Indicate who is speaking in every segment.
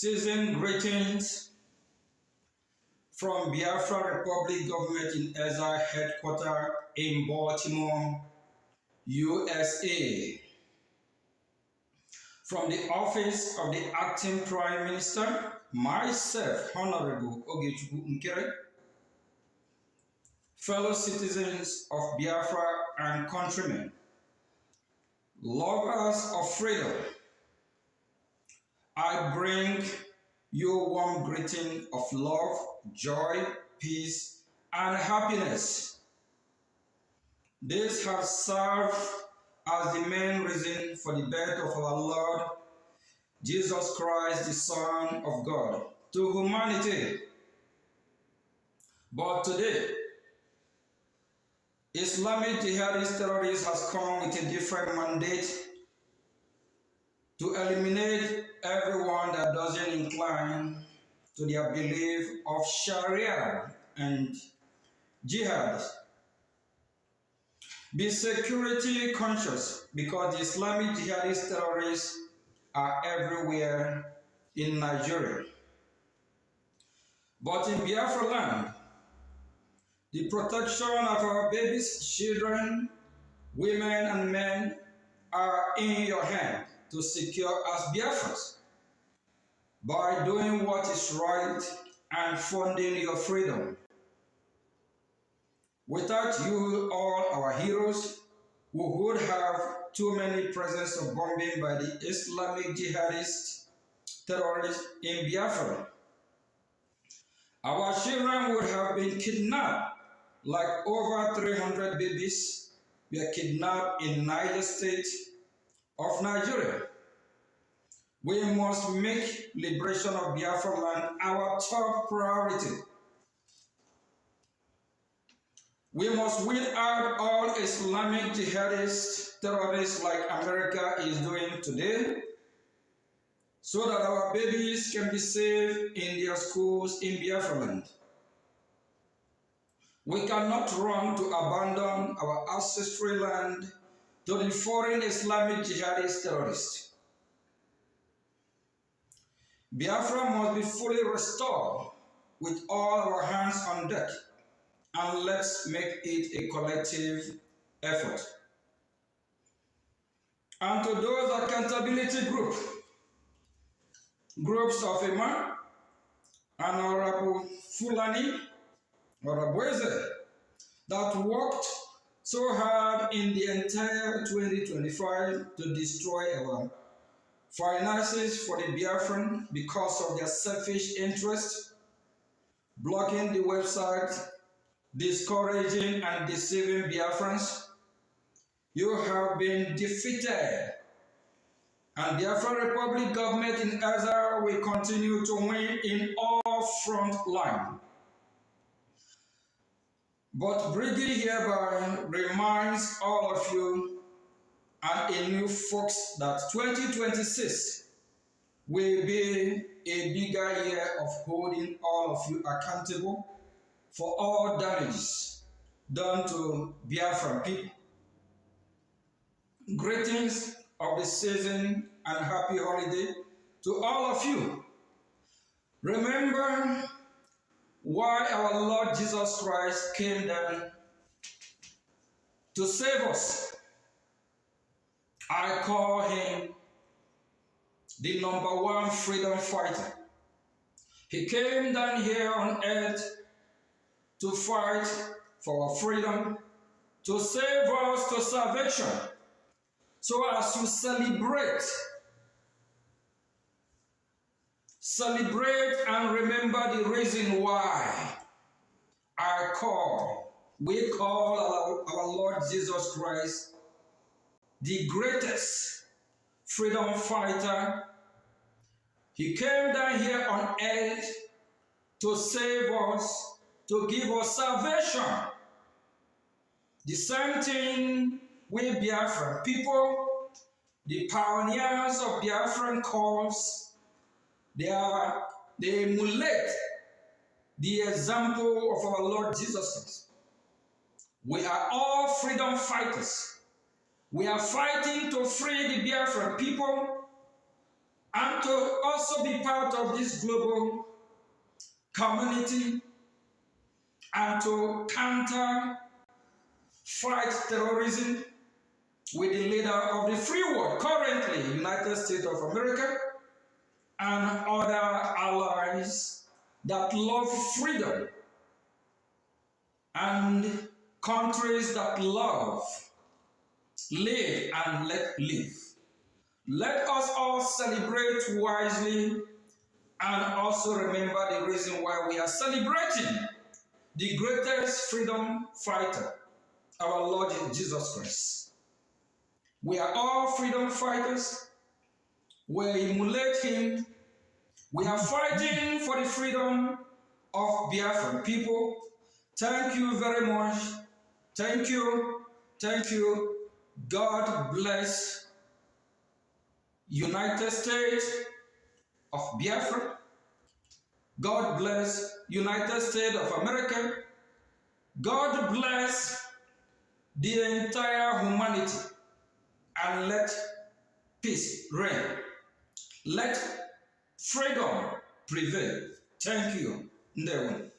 Speaker 1: Season greetings from Biafra Republic Government in Exile Headquarters in Baltimore, USA. From the Office of the Acting Prime Minister, myself, Honorable Nkere, fellow citizens of Biafra and countrymen, lovers of freedom, I bring you a warm greeting of love, joy, peace, and happiness. This has served as the main reason for the birth of our Lord Jesus Christ, the Son of God, to humanity. But today, Islamic jihadist terrorists has come with a different mandate to eliminate everyone that doesn't incline to their belief of Sharia and jihad. Be security conscious because the Islamic jihadist terrorists are everywhere in Nigeria. But in Biafra land, the protection of our babies, children, women, and men are in your hand to secure as Biafrans by doing what is right and funding your freedom. Without you, all our heroes, we would have too many presents of bombing by the Islamic jihadist terrorists in Biafra. Our children would have been kidnapped, like over 300 babies were kidnapped in Niger State of Nigeria. We must make liberation of Biafra land our top priority. We must weed out all Islamic jihadist terrorists like America is doing today, so that our babies can be safe in their schools in Biafra land. We cannot run to abandon our ancestral land to the foreign Islamic jihadist terrorists. Biafra must be fully restored with all our hands on deck, and let's make it a collective effort. And to those accountability groups of Imam, Honorable Fulani, Honorable Eze, that worked so hard in the entire 2025 to destroy our finances for the Biafran because of their selfish interest, blocking the website, discouraging and deceiving Biafrans. You have been defeated, and Biafra Republic government in Exile will continue to win in all front line. But Brigade hereby reminds all of you and a new folks that 2026 will be a bigger year of holding all of you accountable for all damages done to Biafran people. Greetings of the season and happy holiday to all of you. Remember why our Lord Jesus Christ came down to save us. I call him the #1 freedom fighter. He came down here on earth to fight for our freedom, to save us to salvation. So as you celebrate and remember the reason why we call our Lord Jesus Christ the greatest freedom fighter. He came down here on earth to save us, to give us salvation. The same thing with Biafran people, the pioneers of Biafran cause, they emulate the example of our Lord Jesus Christ. We are all freedom fighters. We are fighting to free the Biafran people and to also be part of this global community and to counter, fight terrorism with the leader of the free world, currently United States of America, and other allies that love freedom and countries that love live and let live. Let us all celebrate wisely and also remember the reason why we are celebrating the greatest freedom fighter, our Lord Jesus Christ. We are all freedom fighters. We emulate him. We are fighting for the freedom of Biafran people. Thank you very much. Thank you. Thank you. God bless United States of Biafra. God bless United States of America. God bless the entire humanity and let peace reign. Let freedom prevail. Thank you. Ndewo.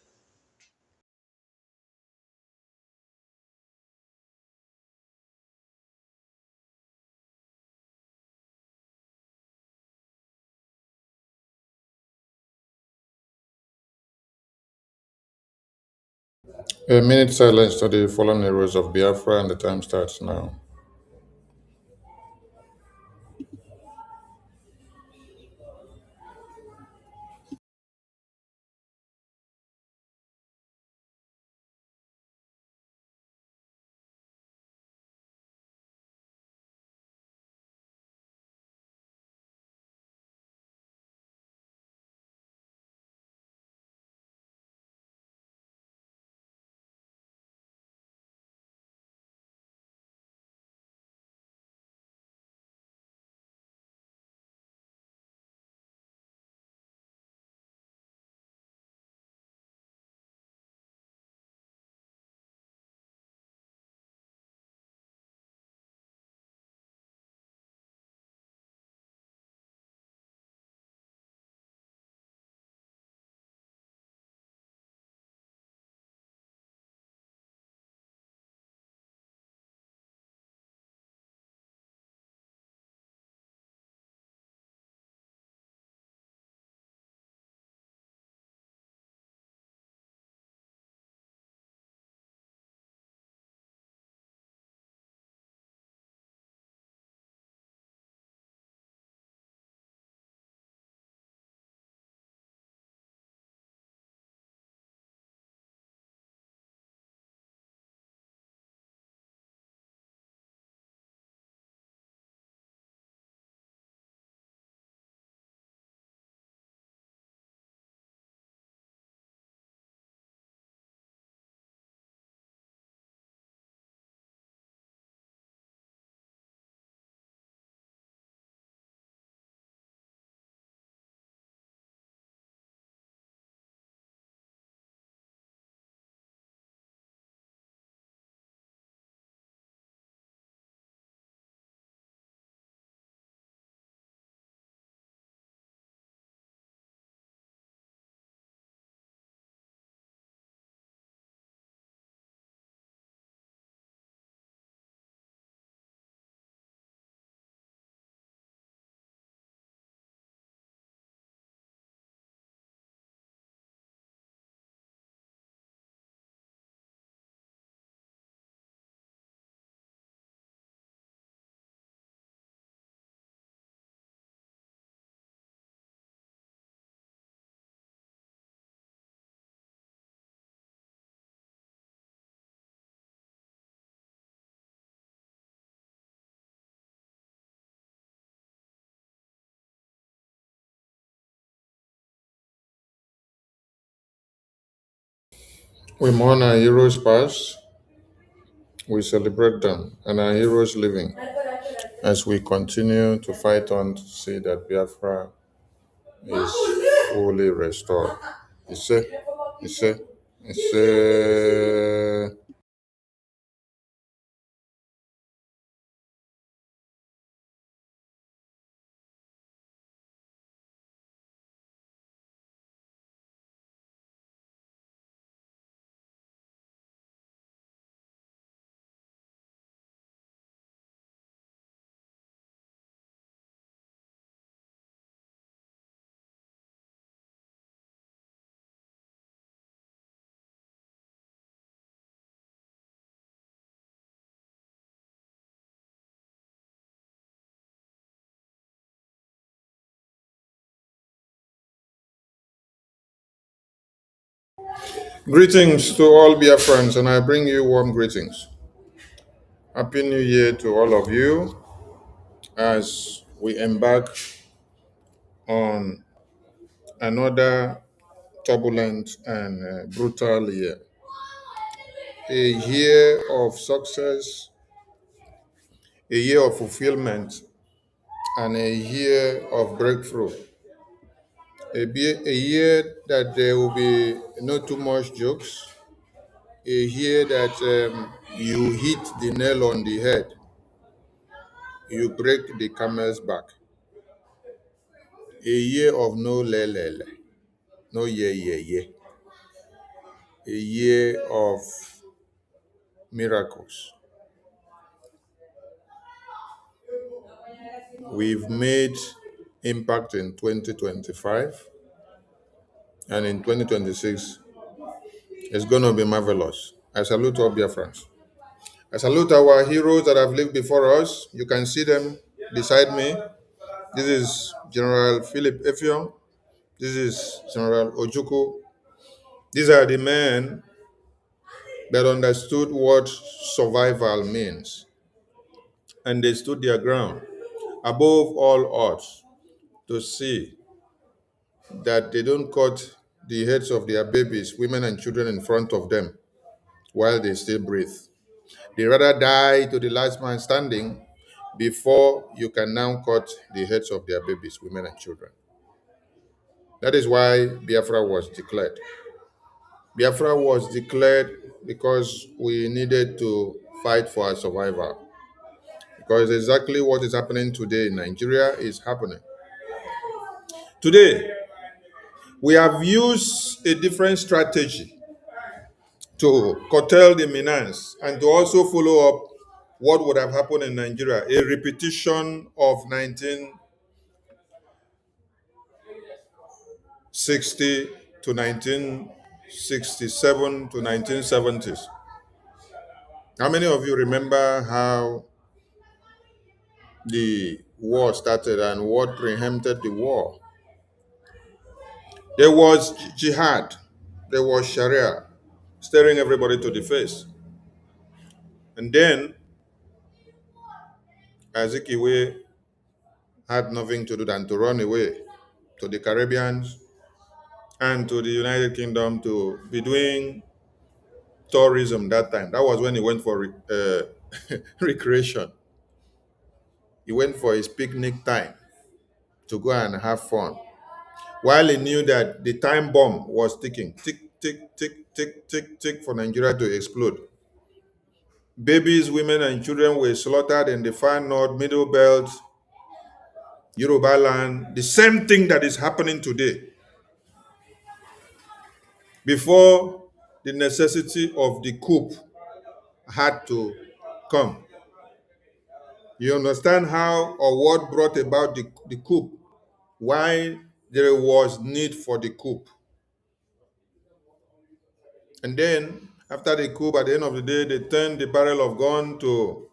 Speaker 2: A minute silence to the fallen heroes of Biafra, and the time starts now. We mourn our heroes past, we celebrate them, and our heroes living as we continue to fight on to see that Biafra is fully restored. Ise, ise, ise. Greetings to all Biafrans, and I bring you warm greetings. Happy New Year to all of you as we embark on another turbulent and brutal year. A year of success, a year of fulfillment, and a year of breakthrough. A year that there will be not too much jokes, a year that you hit the nail on the head, you break the camel's back. A year of no lelele, no ye. A year of miracles. We've made impact in 2025, and in 2026 it's going to be marvelous. I salute all Biafrans. I salute our heroes that have lived before us. You can see them beside me. This is General Philip Effiong. This is General Ojuku. These are the men that understood what survival means, and they stood their ground above all odds to see that they don't cut the heads of their babies, women, and children in front of them while they still breathe. They rather die to the last man standing before you can now cut the heads of their babies, women, and children. That is why Biafra was declared. Biafra was declared because we needed to fight for our survival. Because exactly what is happening today in Nigeria is happening. Today, we have used a different strategy to curtail the menace and to also follow up what would have happened in Nigeria, a repetition of 1960 to 1967 to 1970s. How many of you remember how the war started and what preempted the war? There was jihad, there was Sharia, staring everybody to the face. And then Azikiwe had nothing to do than to run away to the Caribbean and to the United Kingdom to be doing tourism that time. That was when he went for recreation. He went for his picnic time to go and have fun. While he knew that the time bomb was ticking, tick, tick, tick, tick, tick, tick, for Nigeria to explode. Babies, women, and children were slaughtered in the far north, middle belt, Yoruba land. The same thing that is happening today. Before the necessity of the coup had to come. You understand how or what brought about the coup? Why there was need for the coup. And then, after the coup, at the end of the day, they turned the barrel of gun to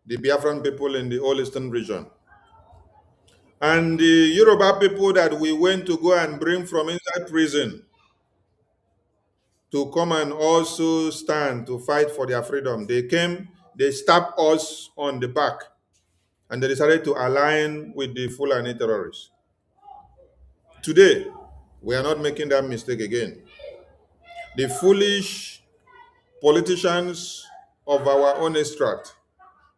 Speaker 2: the Biafran people in the Whole Eastern region. And the Yoruba people that we went to go and bring from inside prison to come and also stand to fight for their freedom. They came, they stabbed us on the back, and they decided to align with the Fulani terrorists. Today, we are not making that mistake again. The foolish politicians of our own extract,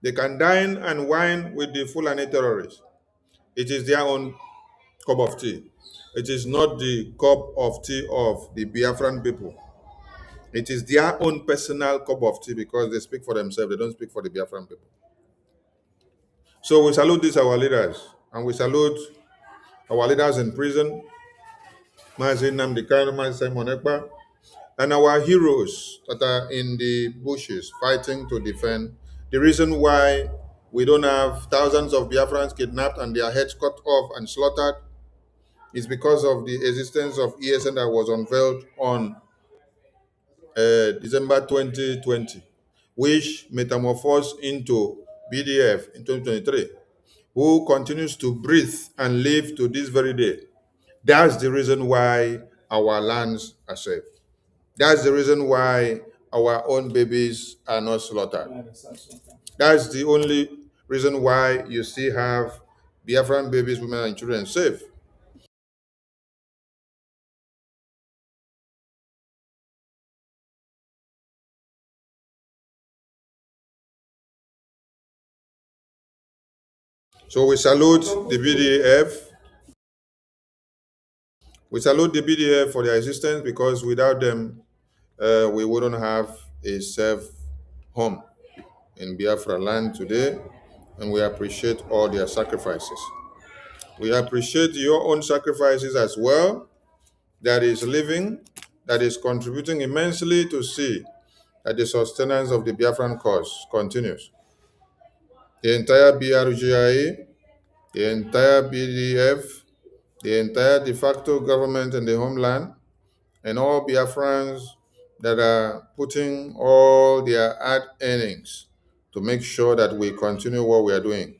Speaker 2: they can dine and wine with the Fulani terrorists. It is their own cup of tea. It is not the cup of tea of the Biafran people. It is their own personal cup of tea because they speak for themselves. They don't speak for the Biafran people. So we salute these our leaders, and we salute our leaders in prison, Mazin Nnamdi Kanu, Mazin Simon Ekpa, and our heroes that are in the bushes fighting to defend. The reason why we don't have thousands of Biafrans kidnapped and their heads cut off and slaughtered is because of the existence of ESN that was unveiled on December 2020, which metamorphosed into BDF in 2023, who continues to breathe and live to this very day. That's the reason why our lands are safe. That's the reason why our own babies are not slaughtered. That's the only reason why you still have Biafran babies, women, and children safe. So we salute the BDF. We salute the BDF for their existence because without them, we wouldn't have a safe home in Biafra land today. And we appreciate all their sacrifices. We appreciate your own sacrifices as well, that is living, that is contributing immensely to see that the sustenance of the Biafran cause continues. The entire BRGIA, the entire BDF, the entire de facto government in the homeland, and all Biafrans that are putting all their hard earnings to make sure that we continue what we are doing.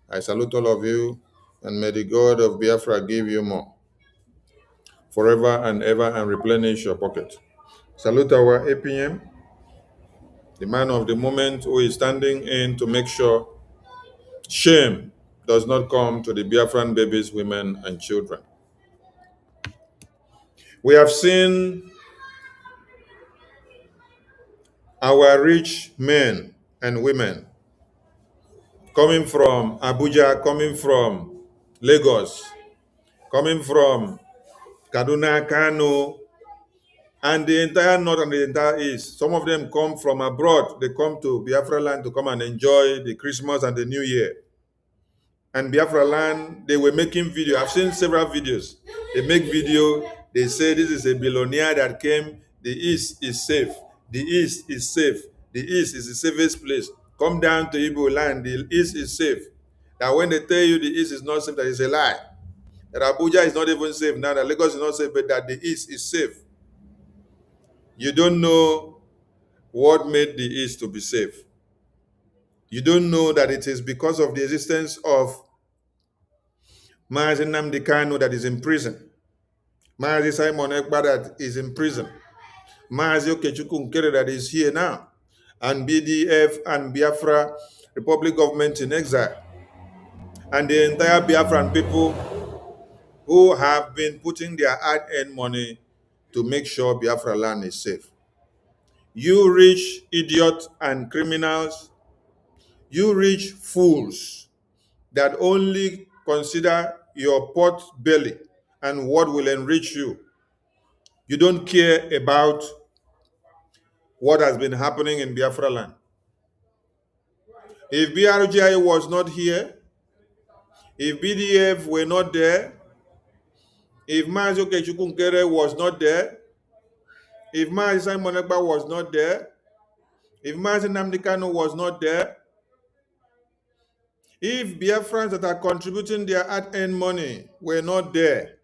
Speaker 2: I salute all of you, and may the God of Biafra give you more, forever and ever, and replenish your pocket. Salute our APM, the man of the moment who is standing in to make sure shame does not come to the Biafran babies, women, and children. We have seen our rich men and women coming from Abuja, coming from Lagos, coming from Kaduna, Kano, and the entire north and the entire east. Some of them come from abroad. They come to Biafra land to come and enjoy the Christmas and the New Year. And Biafra land, they were making video. I've seen several videos. They make video. They say this is a billionaire that came. The East is safe. The East is safe. The East is the safest place. Come down to Igbo land. The East is safe. That when they tell you the East is not safe, that is a lie. That Abuja is not even safe now. That Lagos is not safe, but that the East is safe. You don't know what made the East to be safe. You don't know that it is because of the existence of Mazi Nnamdi Kanu that is in prison. Mazi Simon Ekpa that is in prison. Mazi Okechukwu Nkere that is here now. And BDF and Biafra Republic government in exile. And the entire Biafran people who have been putting their hard-earned money to make sure Biafra land is safe. You rich idiots and criminals, you rich fools that only consider your pot belly and what will enrich you. You don't care about what has been happening in Biafra land. If BRGI was not here, if BDF were not there, if Mazi Okechukwu Nkere was not there, if Mazi Simon Ekpa was not there, if Mazi Nnamdi Kanu was not there, if Biafrans that are contributing their hard-earned money were not there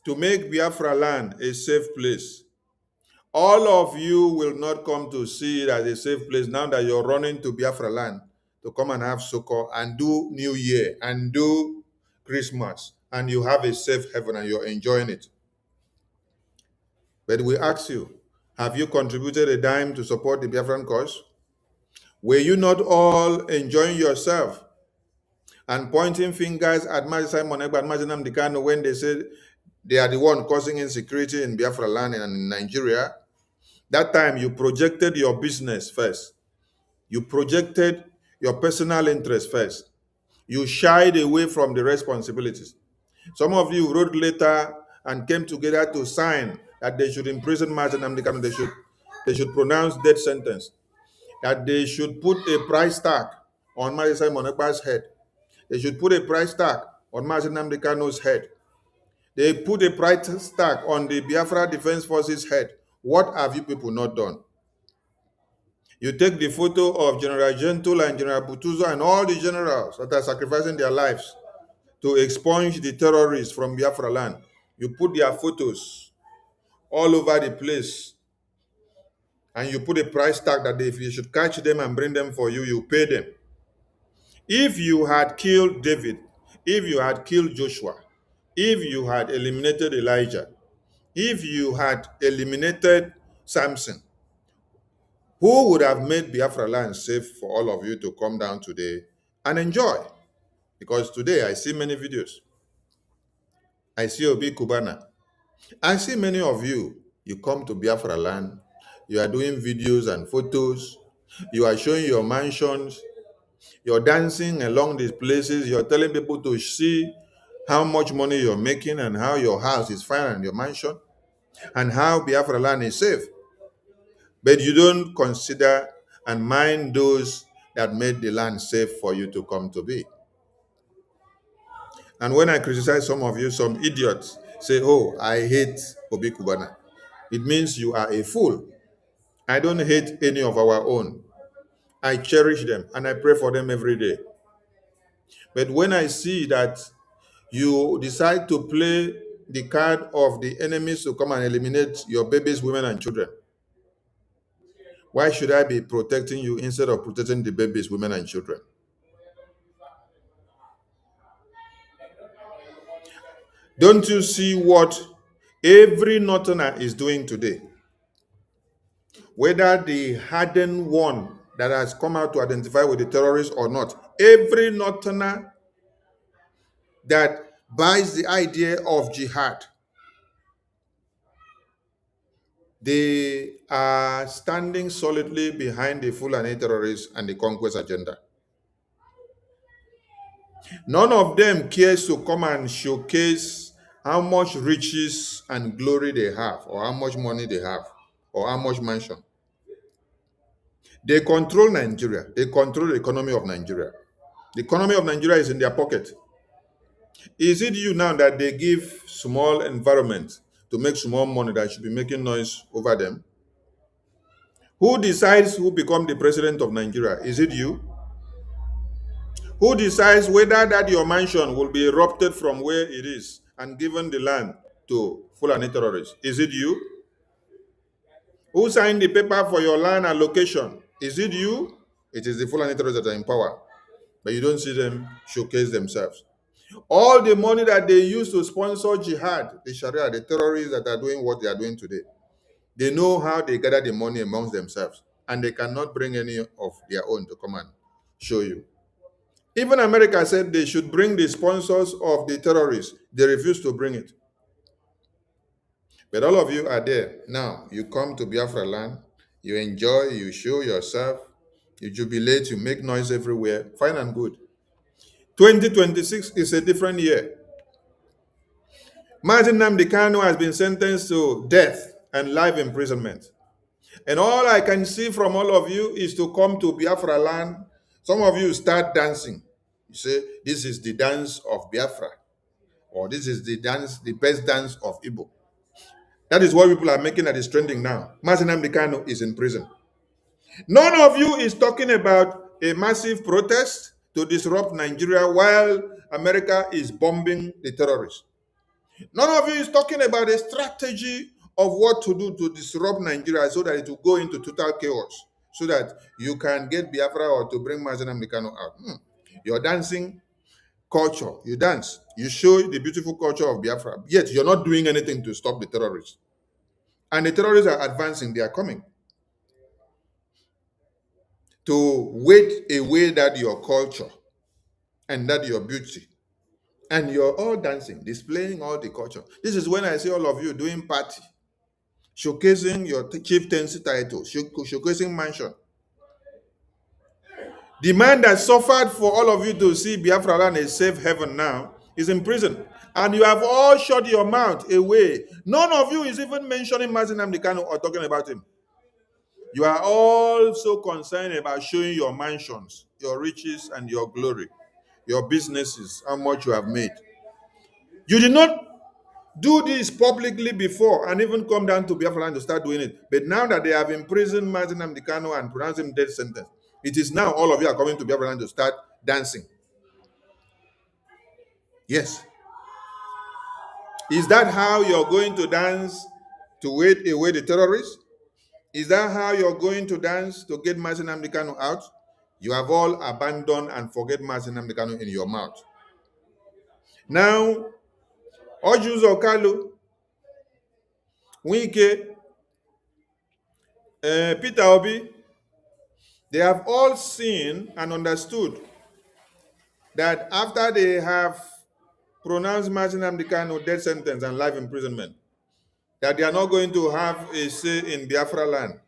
Speaker 2: to make Biafra land a safe place, all of you will not come to see it as a safe place now that you're running to Biafra land to come and have Soko and do New Year and do Christmas, and you have a safe heaven and you're enjoying it. But we ask you, have you contributed a dime to support the Biafran cause? Were you not all enjoying yourself and pointing fingers at Mazi Simon Ekpa and Mazi Nnamdi Kanu when they said they are the one causing insecurity in Biafra land and in Nigeria? That time you projected your business first. You projected your personal interest first. You shied away from the responsibilities. Some of you wrote later and came together to sign that they should imprison Mazi Nnamdi Kanu. They should pronounce death sentence. That they should put a price tag on Mazi Simon Ekpa's head. They should put a price tag on Mazi Nnamdi Kanu's head. They put a price tag on the Biafra Defense Forces head. What have you people not done? You take the photo of General Gentle and General Butuzo and all the generals that are sacrificing their lives to expunge the terrorists from Biafra land. You put their photos all over the place, and you put a price tag that if you should catch them and bring them for you, you pay them. If you had killed David, if you had killed Joshua, if you had eliminated Elijah, If you had eliminated Samson, who would have made Biafra land safe for all of you to come down today and enjoy? Because today I see many videos. I see Obi Kubana. I see many of you. You come to Biafra land. You are doing videos and photos. You are showing your mansions. You're dancing along these places. You're telling people to see how much money you're making and how your house is fine and your mansion and how Biafra land is safe. But you don't consider and mind those that made the land safe for you to come to be. And when I criticize some of you, some idiots say, oh, I hate Obi Kubana. It means you are a fool. I don't hate any of our own. I cherish them and I pray for them every day. But when I see that you decide to play the card of the enemies to come and eliminate your babies, women, and children, why should I be protecting you instead of protecting the babies, women, and children? Don't you see what every northerner is doing today? Whether the hardened one that has come out to identify with the terrorists or not, every northerner that buys the idea of jihad, they are standing solidly behind the Fulani terrorists and the conquest agenda. None of them cares to come and showcase how much riches and glory they have, or how much money they have, or how much mansion. They control Nigeria. They control the economy of Nigeria. The economy of Nigeria is in their pocket. Is it you now that they give small environment to make small money that should be making noise over them? Who decides who become the president of Nigeria? Is it you? Who decides whether that your mansion will be erupted from where it is and given the land to Fulani terrorists? Is it you? Who signed the paper for your land allocation? Is it you? It is the Fulani terrorists that are in power, but you don't see them showcase themselves. All the money that they use to sponsor jihad, the Sharia, the terrorists that are doing what they are doing today, they know how they gather the money amongst themselves, and they cannot bring any of their own to come and show you. Even America said they should bring the sponsors of the terrorists. They refused to bring it. But all of you are there. Now, you come to Biafra land, you enjoy, you show yourself, you jubilate, you make noise everywhere. Fine and good. 2026 is a different year. Martin Nnamdi Kanu has been sentenced to death and life imprisonment. And all I can see from all of you is to come to Biafra land. Some of you start dancing. You say, this is the dance of Biafra. Or this is the dance, the best dance of Igbo. That is what people are making that is trending now. Martin Nnamdi Kanu is in prison. None of you is talking about a massive protest to disrupt Nigeria while America is bombing the terrorists. None of you is talking about a strategy of what to do to disrupt Nigeria so that it will go into total chaos, so that you can get Biafra or to bring Mazen and Mikano out. You're dancing culture. You dance. You show the beautiful culture of Biafra. Yet you're not doing anything to stop the terrorists. And the terrorists are advancing. They are coming to wait away that your culture and that your beauty. And you're all dancing, displaying all the culture. This is when I see all of you doing party, showcasing your chieftaincy title, showcasing mansion. The man that suffered for all of you to see Biafra land a safe heaven now is in prison. And you have all shut your mouth away. None of you is even mentioning Mazen Nnamdi Kanu or talking about him. You are all so concerned about showing your mansions, your riches, and your glory, your businesses, how much you have made. You did not do this publicly before and even come down to Biafra land to start doing it. But now that they have imprisoned Mazen Nnamdi Kanu and pronounced him death sentence, it is now all of you are coming to Biafra land to start dancing. Yes. Is that how you're going to dance to wait away the terrorists? Is that how you're going to dance to get Mazen Nnamdi Kanu out? You have all abandoned and forget Mazen Nnamdi Kanu in your mouth. Now, Ojus Okalu Wike, Peter Obi, they have all seen and understood that after they have pronounced Mazin Nnamdi Kanu death sentence and life imprisonment, that they are not going to have a say in Biafra land.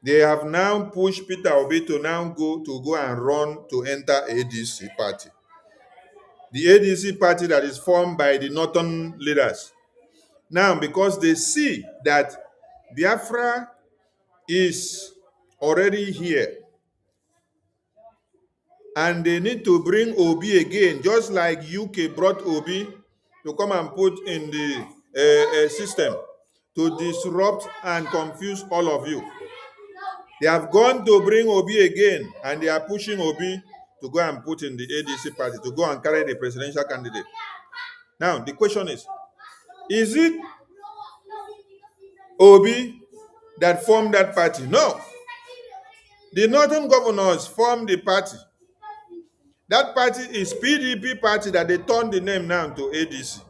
Speaker 2: They have now pushed Peter Obi to now go and run to enter ADC party. The ADC party that is formed by the northern leaders. Now, because they see that Biafra is already here and they need to bring Obi again, just like UK brought Obi to come and put in the system to disrupt and confuse all of you. They have gone to bring Obi again, and they are pushing Obi to go and put in the ADC party, to go and carry the presidential candidate. Now, the question is it Obi that formed that party? No. The northern governors formed the party. That party is PDP party that they turned the name now to ADC.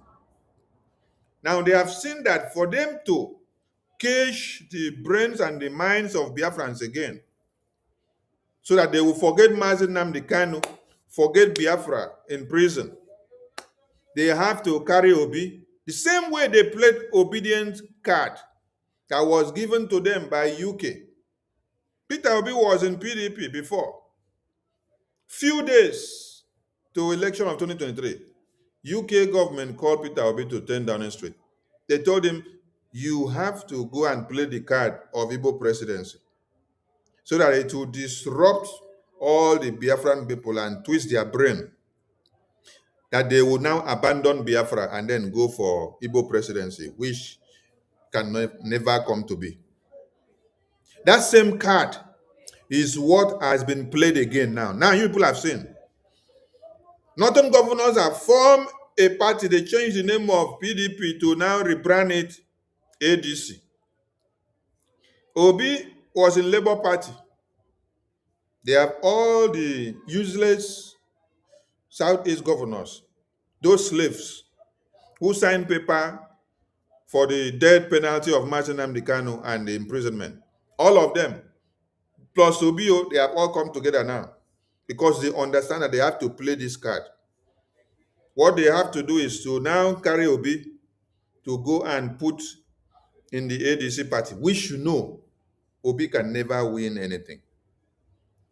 Speaker 2: Now, they have seen that for them to cage the brains and the minds of Biafrans again, so that they will forget Mazin Nnamdi Kanu, forget Biafra in prison, they have to carry Obi the same way they played obedience card that was given to them by UK. Peter Obi was in PDP before. Few days to election of 2023, UK government called Peter Obi to 10 Downing Street. They told him, you have to go and play the card of Igbo presidency so that it will disrupt all the Biafran people and twist their brain that they will now abandon Biafra and then go for Igbo presidency, which can never come to be. That same card is what has been played again now. Now you people have seen. Northern governors have formed a party. They changed the name of PDP to now rebrand it ADC. Obi was in Labour Party. They have all the useless Southeast governors, those slaves who signed paper for the death penalty of Mazin Nnamdi Kanu and the imprisonment. All of them, plus Obio, they have all come together now because they understand that they have to play this card. What they have to do is to now carry Obi to go and put in the ADC party, which you know Obi can never win anything.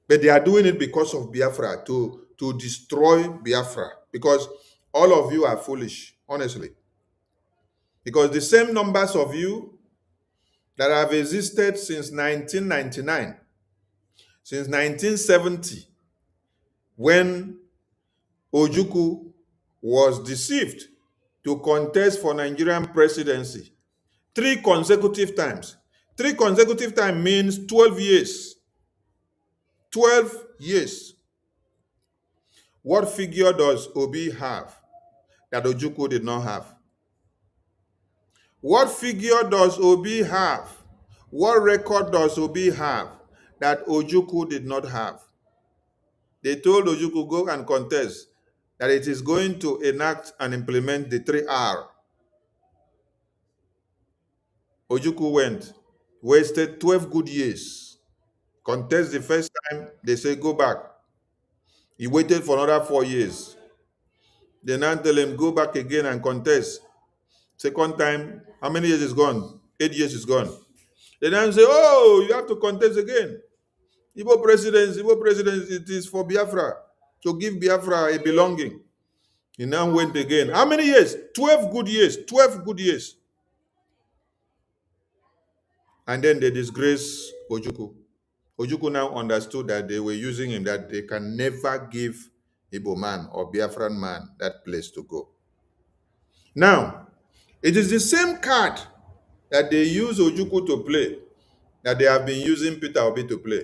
Speaker 2: But they are doing it because of Biafra, to destroy Biafra, because all of you are foolish, honestly. Because the same numbers of you that have existed since 1999, since 1970, when Ojukwu was deceived to contest for Nigerian presidency 3 consecutive times. 3 consecutive times means 12 years. 12 years. What figure does Obi have that Ojukwu did not have? What figure does Obi have? What record does Obi have that Ojukwu did not have? They told Ojukwu, go and contest, that it is going to enact and implement the 3R. Ojukwu went, wasted 12 good years. Contest the first time, they say go back. He waited for another 4 years. They now tell him, go back again and contest. Second time, how many years is gone? 8 years is gone. They now say, oh, you have to contest again. Igbo presidents, it is for Biafra, to give Biafra a belonging. He now went again. How many years? 12 good years. 12 good years. And then they disgrace Ojukwu. Ojukwu now understood that they were using him, that they can never give Igbo man or Biafran man that place to go. Now, it is the same card that they use Ojukwu to play that they have been using Peter Obi to play.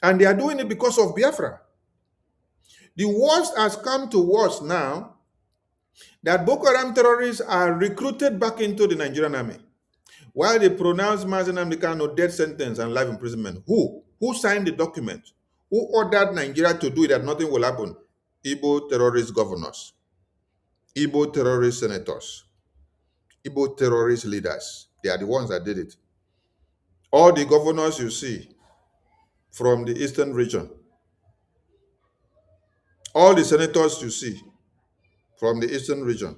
Speaker 2: And they are doing it because of Biafra. The worst has come to worse now that Boko Haram terrorists are recruited back into the Nigerian army. While they pronounced Mazin Nnamdi Kanu death sentence and life imprisonment, who signed the document? Who ordered Nigeria to do it that nothing will happen? Igbo terrorist governors, Igbo terrorist senators, Igbo terrorist leaders. They are the ones that did it. All the governors you see from the eastern region, all the senators you see from the eastern region,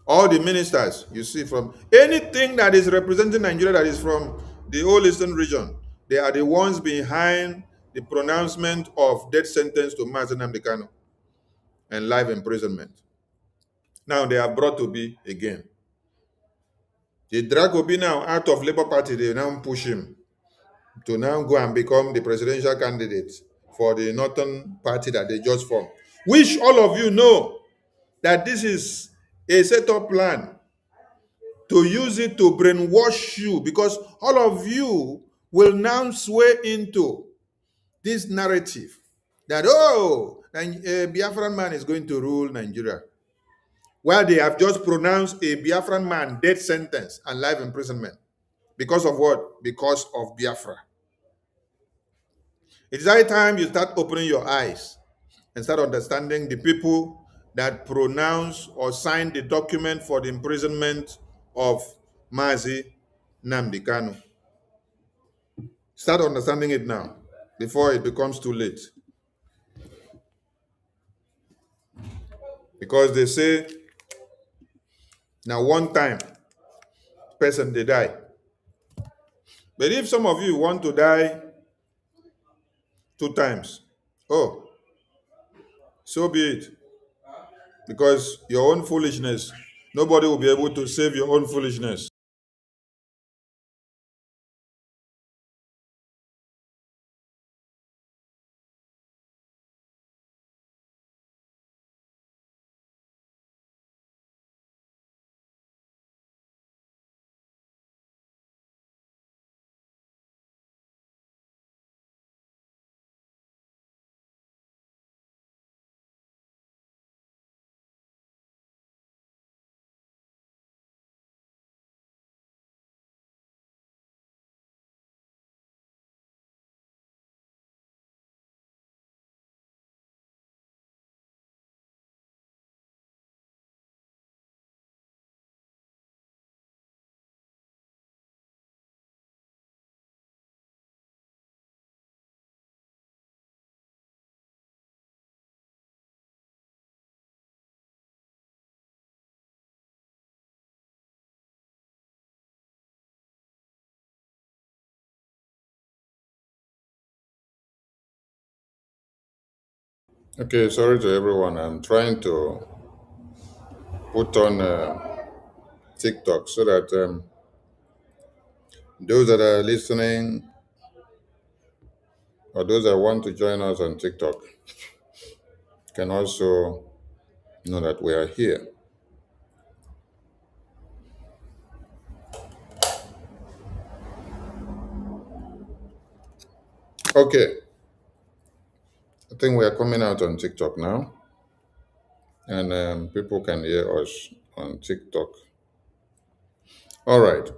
Speaker 2: all the ministers you see from anything that is representing Nigeria that is from the whole eastern region, they are the ones behind the pronouncement of death sentence to Mazi Nnamdi Kanu and life imprisonment. Now they are brought to be again. They drag Obi now out of Labour Party, they now push him to now go and become the presidential candidate for the Northern Party that they just formed. Which all of you know that this is a set-up plan to use it to brainwash you, because all of you will now sway into this narrative that, oh, a Biafran man is going to rule Nigeria, while they have just pronounced a Biafran man death sentence and life imprisonment. Because of what? Because of Biafra. It is high time you start opening your eyes and start understanding the people that pronounce or sign the document for the imprisonment of Mazi Nnamdi Kanu. Start understanding it now before it becomes too late. Because they say, now one time, person they die. But if some of you want to die 2 times, oh, so be it. Because your own foolishness, nobody will be able to save your own foolishness. Okay, sorry to everyone. I'm trying to put on TikTok so that those that are listening or those that want to join us on TikTok can also know that we are here. Okay, I think we are coming out on TikTok now, and people can hear us on TikTok. All right.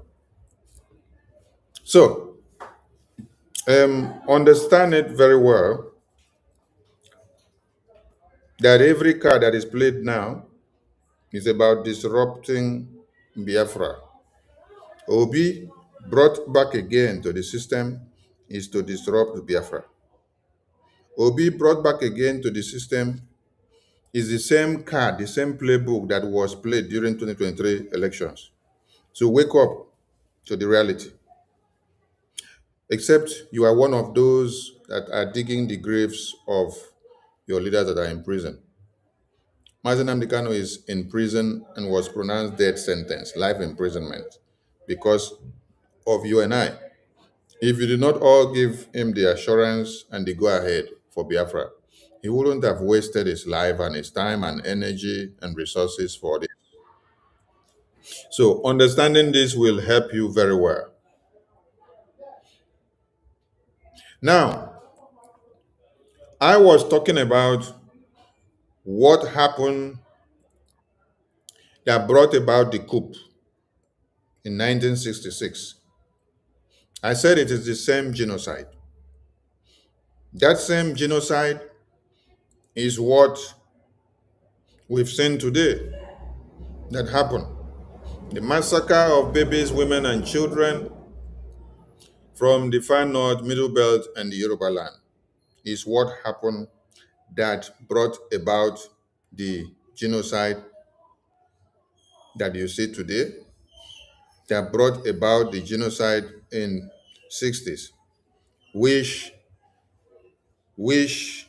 Speaker 2: So, understand it very well that every card that is played now is about disrupting Biafra. Obi brought back again to the system is to disrupt Biafra. Obi brought back again to the system is the same card, the same playbook that was played during 2023 elections. So wake up to the reality. Except you are one of those that are digging the graves of your leaders that are in prison. Mazi Nnamdi Kanu is in prison and was pronounced death sentence, life imprisonment, because of you and I. If you did not all give him the assurance and the go-ahead for Biafra, he wouldn't have wasted his life and his time and energy and resources for this. So understanding this will help you very well. Now, I was talking about what happened that brought about the coup in 1966. I said it is the same genocide. That same genocide is what we've seen today that happened. The massacre of babies, women, and children from the far north, middle belt, and the Yoruba land is what happened that brought about the genocide that you see today, that brought about the genocide in 60s, which which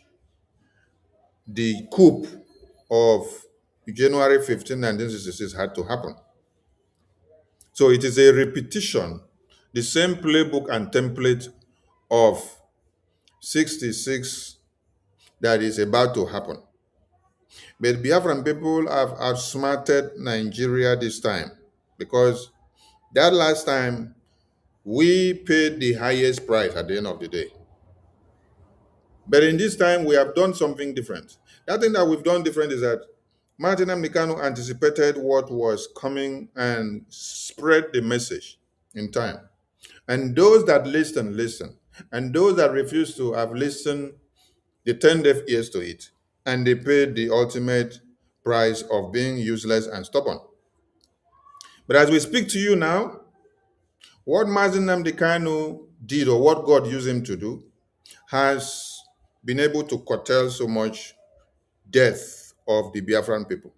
Speaker 2: the coup of January 15, 1966 had to happen. So it is a repetition, the same playbook and template of 66 that is about to happen. But Biafran people have outsmarted Nigeria this time because that last time we paid the highest price at the end of the day. But in this time, we have done something different. That thing that we've done different is that Martin Amnikano anticipated what was coming and spread the message in time. And those that listen, listen. And those that refuse to have listened, they turn deaf ears to it. And they paid the ultimate price of being useless and stubborn. But as we speak to you now, what Martin Amnikano did or what God used him to do has been able to curtail so much death of the Biafran people.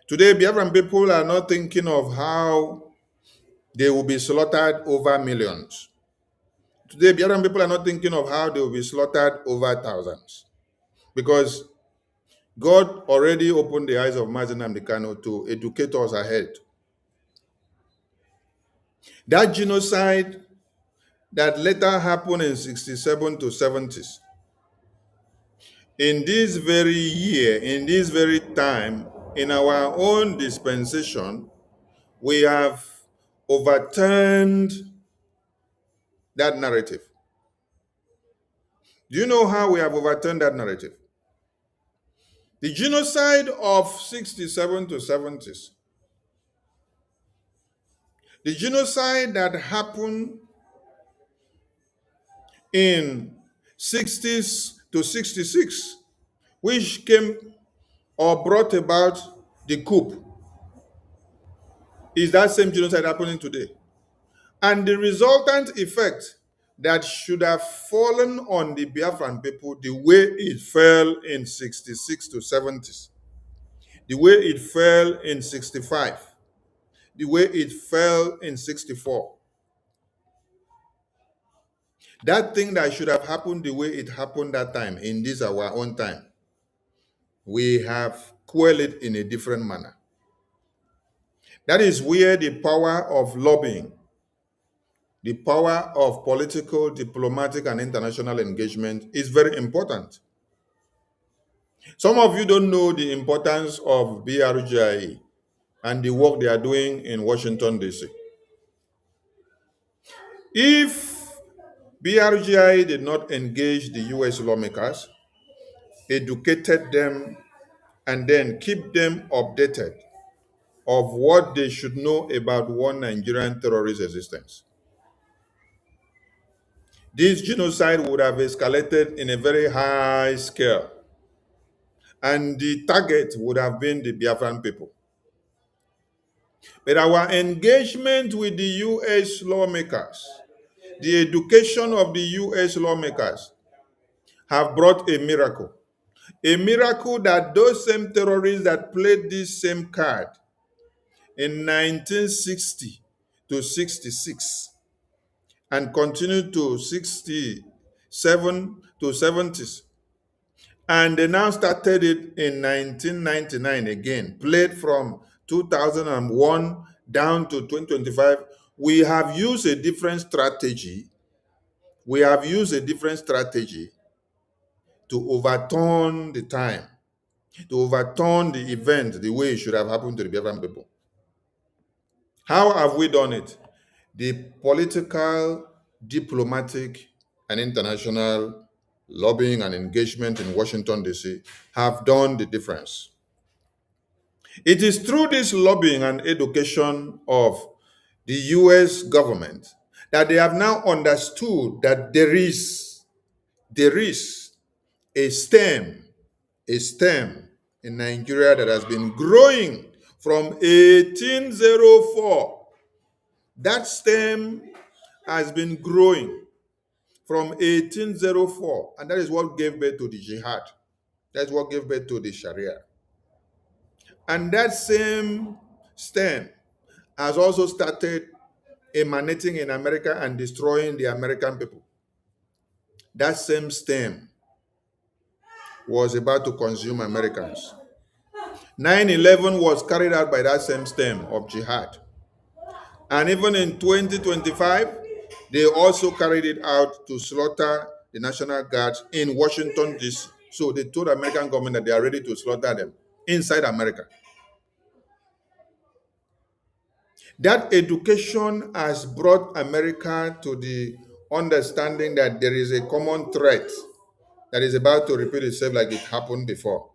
Speaker 2: Today, Biafran people are not thinking of how they will be slaughtered over millions. Today, Biafran people are not thinking of how they will be slaughtered over thousands. Because God already opened the eyes of Mazen Amdekano to educate us ahead. That genocide that later happened in 67 to 70s, in this very year, in this very time, in our own dispensation, we have overturned that narrative. Do you know how we have overturned that narrative? The genocide of 67 to 70s, the genocide that happened in 60s to 66, which came or brought about the coup, is that same genocide happening today. And the resultant effect that should have fallen on the Biafran people the way it fell in 66 to 70s, the way it fell in 65, the way it fell in 64. That thing that should have happened the way it happened that time, in this our own time, we have quelled it in a different manner. That is where the power of lobbying, the power of political, diplomatic, and international engagement is very important. Some of you don't know the importance of BRGIE and the work they are doing in Washington, D.C. If BRGIE did not engage the US lawmakers, educated them, and then keep them updated of what they should know about one Nigerian terrorist existence, this genocide would have escalated in a very high scale, and the target would have been the Biafran people. But our engagement with the US lawmakers, the education of the US lawmakers, have brought a miracle. A miracle that those same terrorists that played this same card in 1960 to 66 and continued to 67 to 70s, and they now started it in 1999 again, played from 2001 down to 2025. We have used a different strategy. We have used a different strategy to overturn the time, to overturn the event the way it should have happened to the Biafran people. How have we done it? The political, diplomatic, and international lobbying and engagement in Washington, D.C. have done the difference. It is through this lobbying and education of the US government that they have now understood that there is a stem in Nigeria that has been growing from 1804. That stem has been growing from 1804, and that is what gave birth to the jihad. That's what gave birth to the Sharia. And that same stem has also started emanating in America and destroying the American people. That same stem was about to consume Americans. 9/11 was carried out by that same stem of jihad. And even in 2025, they also carried it out to slaughter the National Guards in Washington, D.C. So they told the American government that they are ready to slaughter them inside America. That education has brought America to the understanding that there is a common threat that is about to repeat itself like it happened before.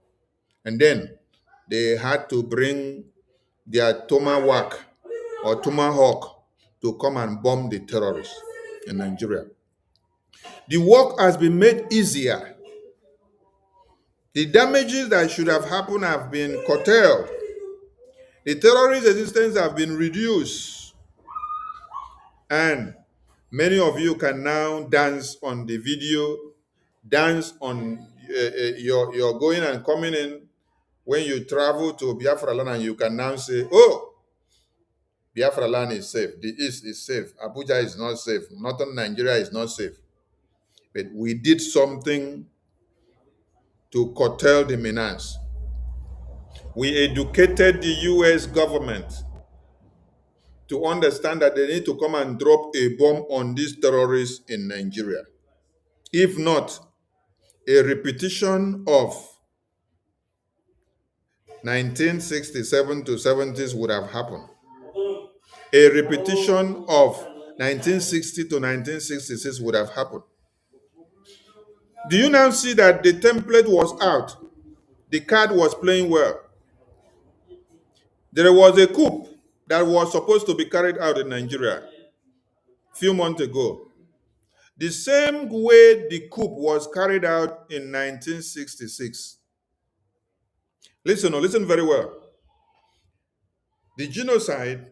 Speaker 2: And then they had to bring their tomahawk to come and bomb the terrorists in Nigeria. The work has been made easier. The damages that should have happened have been curtailed. The terrorist resistance have been reduced. And many of you can now dance on the video, dance on your going and coming in when you travel to Biafra land, and you can now say, oh, Biafra land is safe. The East is safe. Abuja is not safe. Northern Nigeria is not safe. But we did something to curtail the menace. We educated the US government to understand that they need to come and drop a bomb on these terrorists in Nigeria. If not, a repetition of 1967 to 70s would have happened. A repetition of 1960 to 1966 would have happened. Do you now see that the template was out? The card was playing well. There was a coup that was supposed to be carried out in Nigeria a few months ago. The same way the coup was carried out in 1966. Listen very well. The genocide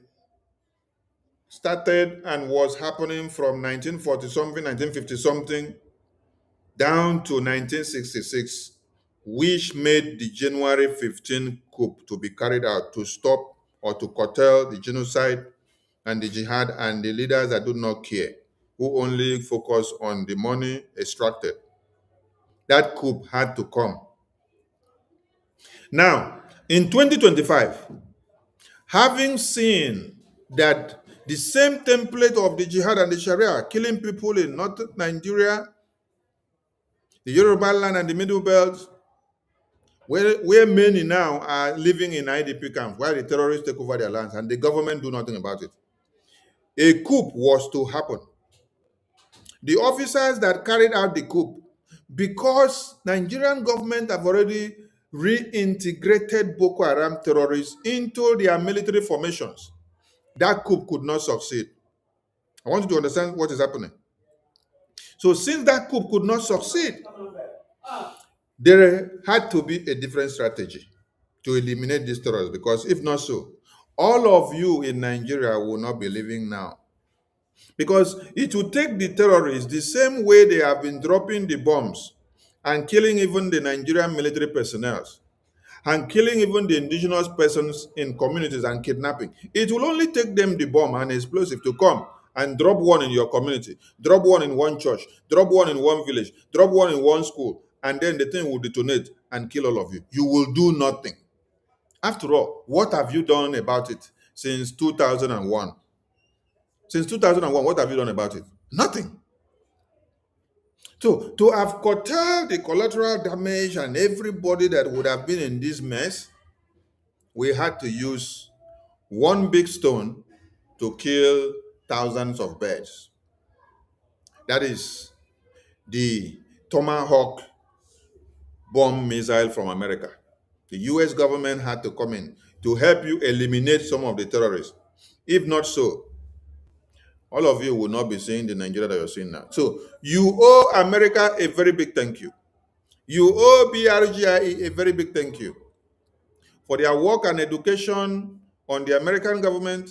Speaker 2: started and was happening from 1940 something, 1950 something, down to 1966, which made the January 15 coup to be carried out to stop or to curtail the genocide and the jihad and the leaders that do not care, who only focus on the money extracted. That coup had to come. Now, in 2025, having seen that the same template of the jihad and the Sharia killing people in North Nigeria, the Yoruba land and the Middle Belt, where many now are living in IDP camps, where the terrorists take over their lands and the government do nothing about it. A coup was to happen. The officers that carried out the coup, because Nigerian government have already reintegrated Boko Haram terrorists into their military formations, that coup could not succeed. I want you to understand what is happening. So since that coup could not succeed, there had to be a different strategy to eliminate these terrorists, because if not so, all of you in Nigeria will not be living now. Because it will take the terrorists the same way they have been dropping the bombs and killing even the Nigerian military personnel and killing even the indigenous persons in communities and kidnapping. It will only take them the bomb and explosive to come and drop one in your community, drop one in one church, drop one in one village, drop one in one school, and then the thing will detonate and kill all of you. You will do nothing. After all, what have you done about it since 2001? Since 2001, what have you done about it? Nothing. So, to have curtailed the collateral damage and everybody that would have been in this mess, we had to use one big stone to kill thousands of birds. That is the Tomahawk bomb missile from America. The US government had to come in to help you eliminate some of the terrorists. If not so, all of you will not be seeing the Nigeria that you're seeing now. So you owe America a very big thank you. You owe BRGIE a very big thank you for their work and education on the American government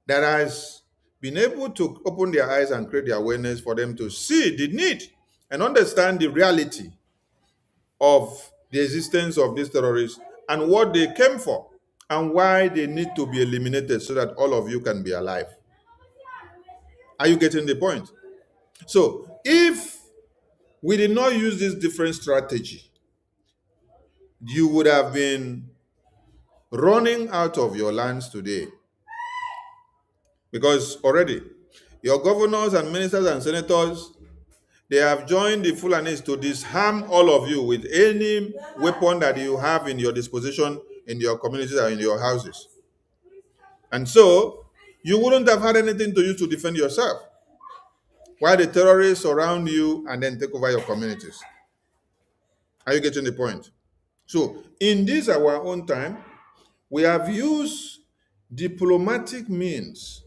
Speaker 2: that has been able to open their eyes and create the awareness for them to see the need and understand the reality of the existence of these terrorists and what they came for and why they need to be eliminated so that all of you can be alive. Are you getting the point? So, if we did not use this different strategy, you would have been running out of your lands today because already your governors and ministers and senators, they have joined the Fulanis to disarm all of you with any weapon that you have in your disposition in your communities or in your houses. And so you wouldn't have had anything to use to defend yourself while the terrorists surround you and then take over your communities. Are you getting the point? So in this our own time, we have used diplomatic means,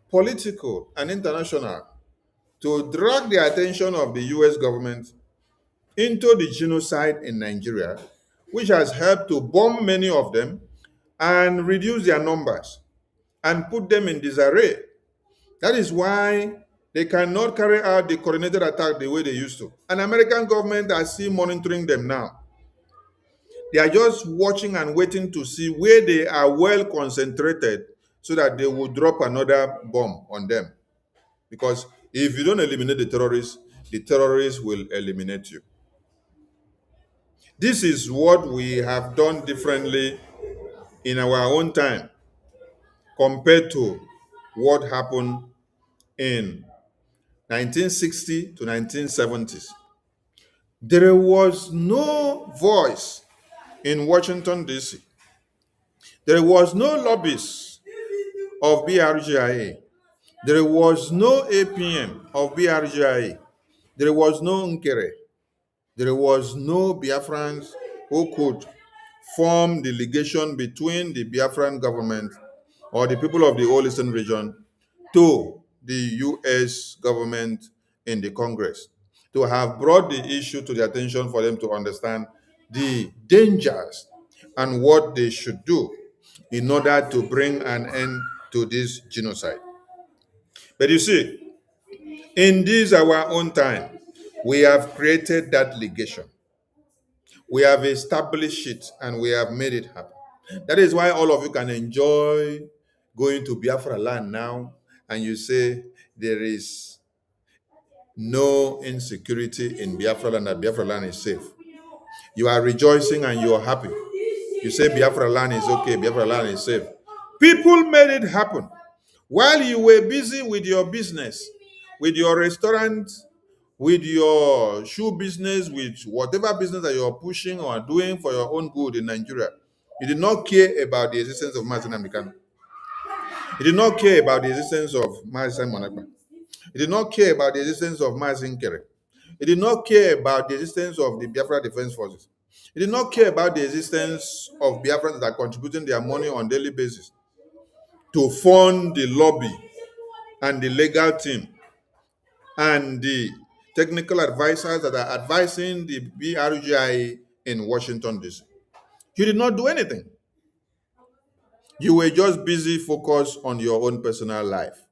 Speaker 2: political and international, to drag the attention of the US government into the genocide in Nigeria, which has helped to bomb many of them and reduce their numbers and put them in disarray. That is why they cannot carry out the coordinated attack the way they used to. And American government are still monitoring them now. They are just watching and waiting to see where they are well concentrated so that they will drop another bomb on them. Because if you don't eliminate the terrorists will eliminate you. This is what we have done differently in our own time compared to what happened in 1960 to 1970s. There was no voice in Washington, D.C. There was no lobbies of BRGIA. There was no APM of BRGIA. There was no Nkere. There was no Biafrans who could form the legation between the Biafran government or the people of the Old Eastern region to the US government in the Congress to have brought the issue to the attention for them to understand the dangers and what they should do in order to bring an end to this genocide. But you see, in this our own time, we have created that legation. We have established it and we have made it happen. That is why all of you can enjoy going to Biafra land now and you say there is no insecurity in Biafra land, that Biafra land is safe. You are rejoicing and you are happy. You say Biafra land is okay, Biafra land is safe. People made it happen. While you were busy with your business, with your restaurant, with your shoe business, with whatever business that you're pushing or doing for your own good in Nigeria, you did not care about the existence of Mazin Amikan. You did not care about the existence of Mazin Monagba. You did not care about the existence of Mazin Nkere. You did not care about the existence of the Biafra Defense Forces. You did not care about the existence of Biafrans that are contributing their money on a daily basis to fund the lobby and the legal team and the technical advisors that are advising the BRGI in Washington, D.C. You did not do anything. You were just busy focused on your own personal life.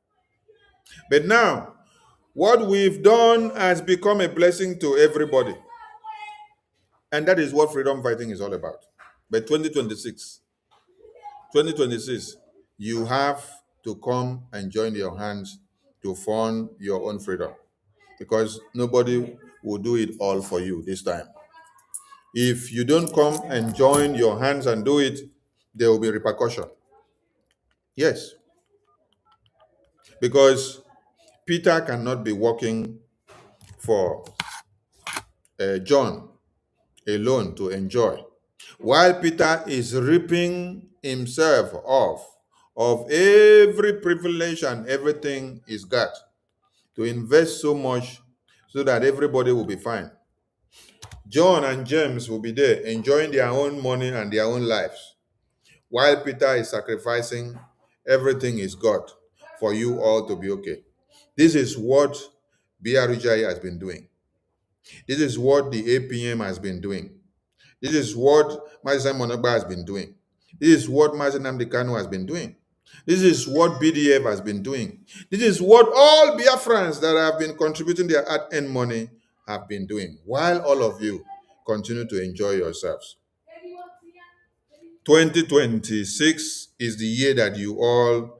Speaker 2: But now, what we've done has become a blessing to everybody. And that is what freedom fighting is all about. But 2026, you have to come and join your hands to fund your own freedom. Because nobody will do it all for you this time. If you don't come and join your hands and do it, there will be repercussion. Yes, because Peter cannot be working for John alone to enjoy, while Peter is ripping himself off of every privilege and everything he's got to invest so much so that everybody will be fine. John and James will be there enjoying their own money and their own lives, while Peter is sacrificing everything he's got for you all to be okay. This is what BRUJI has been doing. This is what the APM has been doing. This is what Mazi Monagba has been doing. This is what Mazi Nnamdi Kanu has been doing. This is what BDF has been doing. This is what all Biafrans that have been contributing their hard-earned money have been doing, while all of you continue to enjoy yourselves. 2026 is the year that you all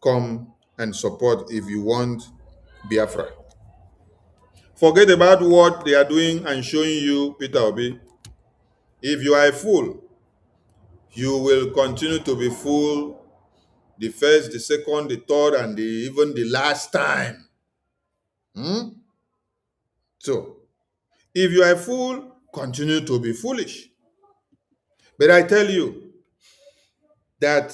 Speaker 2: come and support if you want Biafra. Forget about what they are doing and showing you, Peter Obi. If you are a fool, you will continue to be fool the first, the second, the third, and even the last time. Hmm? So, if you are a fool, continue to be foolish. But I tell you that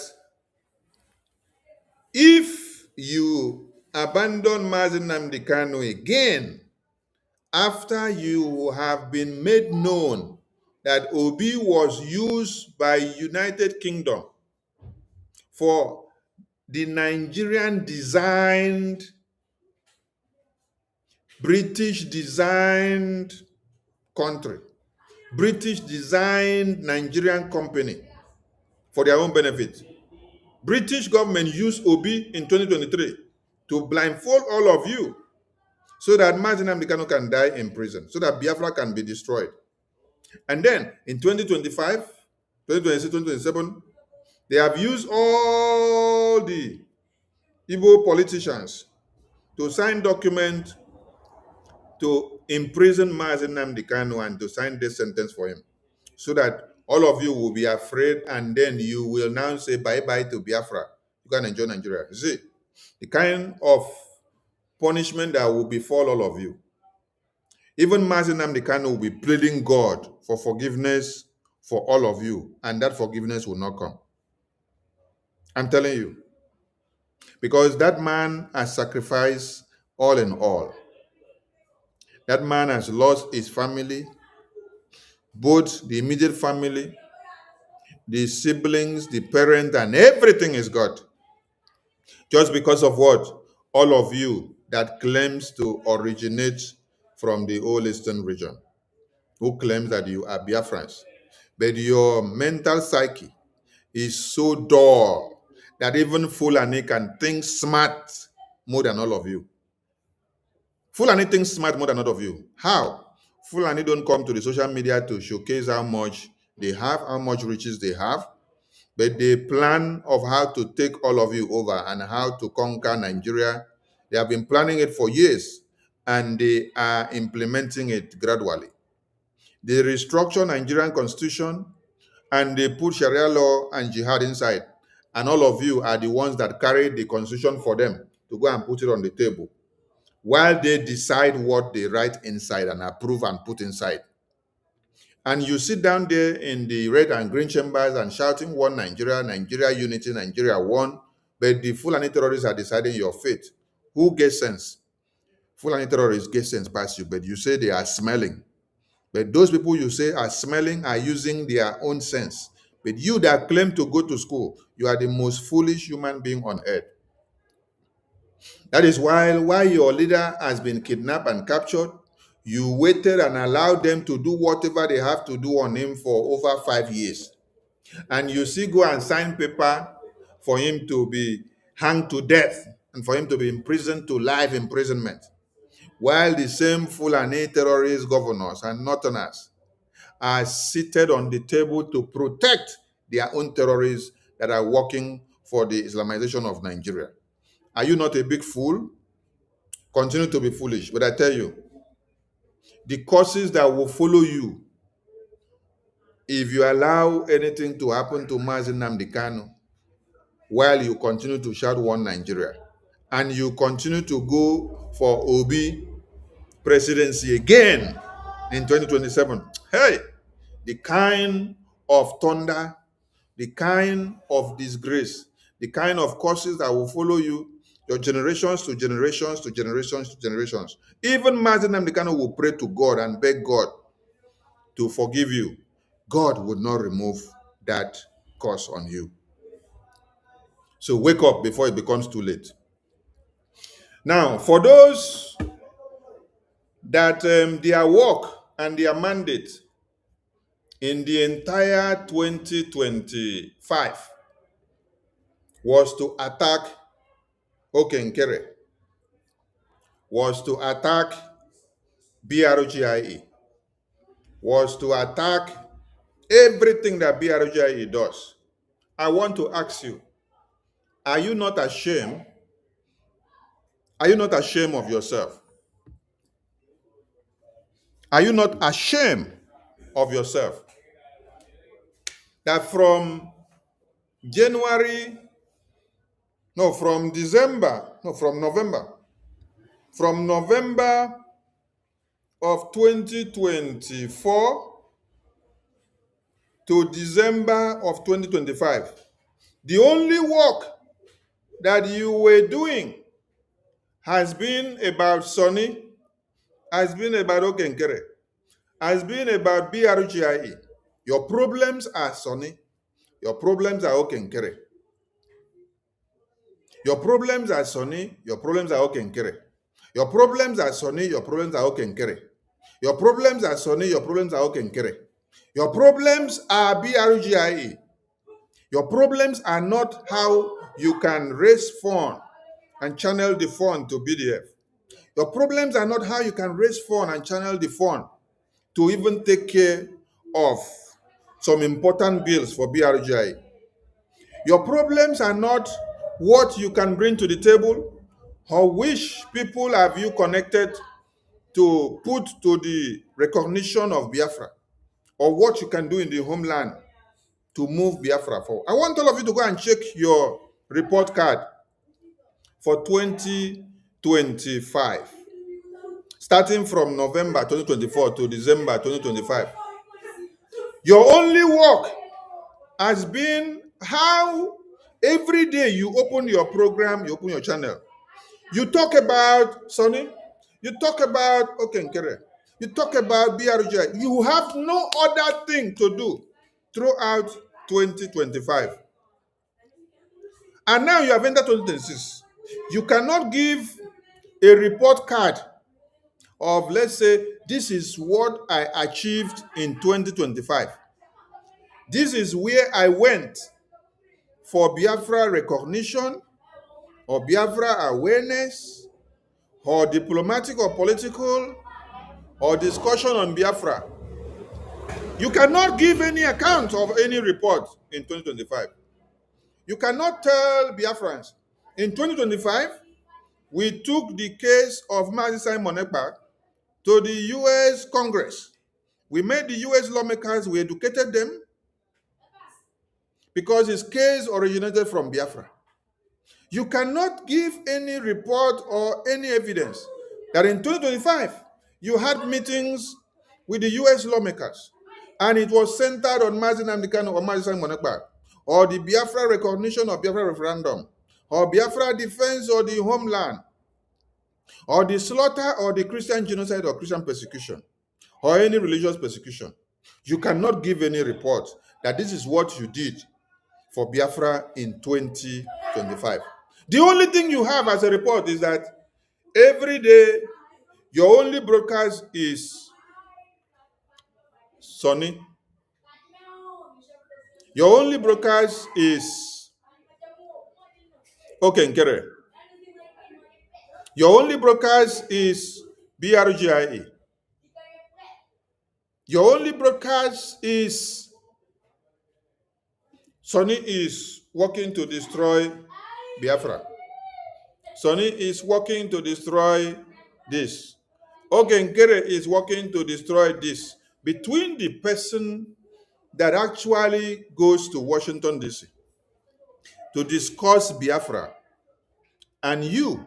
Speaker 2: if you abandon Mazi Nnamdi Kanu again, after you have been made known that Obi was used by United Kingdom for the Nigerian designed, British designed country, British designed Nigerian company for their own benefit. British government used Obi in 2023 to blindfold all of you so that Mazi Nnamdi Kanu can die in prison, so that Biafra can be destroyed. And then in 2025, 2026, 2027, they have used all the Igbo politicians to sign documents to imprison Mazi Nnamdi Kanu and to sign this sentence for him, so that all of you will be afraid, and then you will now say bye-bye to Biafra. You can enjoy Nigeria. You see, the kind of punishment that will befall all of you. Even Mazi Nnamdi Kanu will be pleading God for forgiveness for all of you, and that forgiveness will not come. I'm telling you. Because that man has sacrificed all in all. That man has lost his family, both the immediate family, the siblings, the parent, and everything is got. Just because of what? All of you that claims to originate from the old eastern region, who claims that you are Biafrans. But your mental psyche is so dull that even Fulani can think smart more than all of you. Fulani thinks smart more than all of you. How? Fulani don't come to the social media to showcase how much they have, how much riches they have, but they plan of how to take all of you over and how to conquer Nigeria. They have been planning it for years, and they are implementing it gradually. They restructure Nigerian constitution, and they put Sharia law and jihad inside. And all of you are the ones that carry the constitution for them to go and put it on the table, while they decide what they write inside and approve and put inside. And you sit down there in the red and green chambers and shouting, one Nigeria, Nigeria unity, Nigeria one. But the Fulani terrorists are deciding your fate. Who gets sense? Fulani terrorists get sense past you, but you say they are smelling. But those people you say are smelling are using their own sense. But you that claim to go to school, you are the most foolish human being on earth. That is why while your leader has been kidnapped and captured, you waited and allowed them to do whatever they have to do on him for over 5 years. And you still go and sign paper for him to be hanged to death and for him to be imprisoned to life imprisonment. While the same Fulani terrorist governors and northerners are seated on the table to protect their own terrorists that are working for the Islamization of Nigeria. Are you not a big fool? Continue to be foolish. But I tell you, the causes that will follow you if you allow anything to happen to Mazi Nnamdi Kanu while you continue to shout one Nigeria and you continue to go for Obi presidency again in 2027. Hey, the kind of thunder, the kind of disgrace, the kind of curses that will follow you, your generations to generations to generations to generations. Even Mazi Nnamdi Kanu will pray to God and beg God to forgive you. God would not remove that curse on you. So wake up before it becomes too late. Now, for those that their work and their mandate in the entire 2025 was to attack Nkere, was to attack BRGIE, was to attack everything that BRGIE does. I want to ask you, are you not ashamed? Are you not ashamed of yourself? Are you not ashamed of yourself? That from January, no, from December, no, from November of 2024 to December of 2025, the only work that you were doing has been about Sonny, has been about Nkere, has been about BRGIE. Your problems are Sonny, your problems are Nkere. Your problems are Sonny, your problems are Nkere. Your problems are Sonny, your problems are Nkere. Your problems are Sonny, your problems are Nkere. Your problems are BRGIE. Your problems are not how you can raise fund and channel the fund to BDF. Your problems are not how you can raise fund and channel the fund to even take care of some important bills for BRGI. Your problems are not what you can bring to the table or which people have you connected to put to the recognition of Biafra or what you can do in the homeland to move Biafra forward. I want all of you to go and check your report card for 2025, starting from November 2024 to December 2025. Your only work has been how every day you open your program, you open your channel. You talk about Sonny, you talk about Nkere, you talk about BRJ. You have no other thing to do throughout 2025. And now you have entered 2026. You cannot give a report card of, let's say, this is what I achieved in 2025. This is where I went for Biafra recognition or Biafra awareness or diplomatic or political or discussion on Biafra. You cannot give any account of any report in 2025. You cannot tell Biafrans, in 2025, we took the case of Mazi Simon Ekpa to the US Congress. We made the US lawmakers, we educated them because his case originated from Biafra. You cannot give any report or any evidence that in 2025 you had meetings with the US lawmakers and it was centered on Mazi Nnamdi Kanu or Mazi Simon Ekpa or the Biafra recognition of Biafra referendum or Biafra defense or the homeland or the slaughter or the Christian genocide or Christian persecution or any religious persecution. You cannot give any report that this is what you did for Biafra in 2025. The only thing you have as a report is that every day your only broadcast is Sonny. Your only broadcast is Nkere. Your only broadcast is BRGIE. Your only broadcast is Sonny is working to destroy Biafra. Sonny is working to destroy this. Nkere is working to destroy this. Between the person that actually goes to Washington, D.C. to discuss Biafra and you,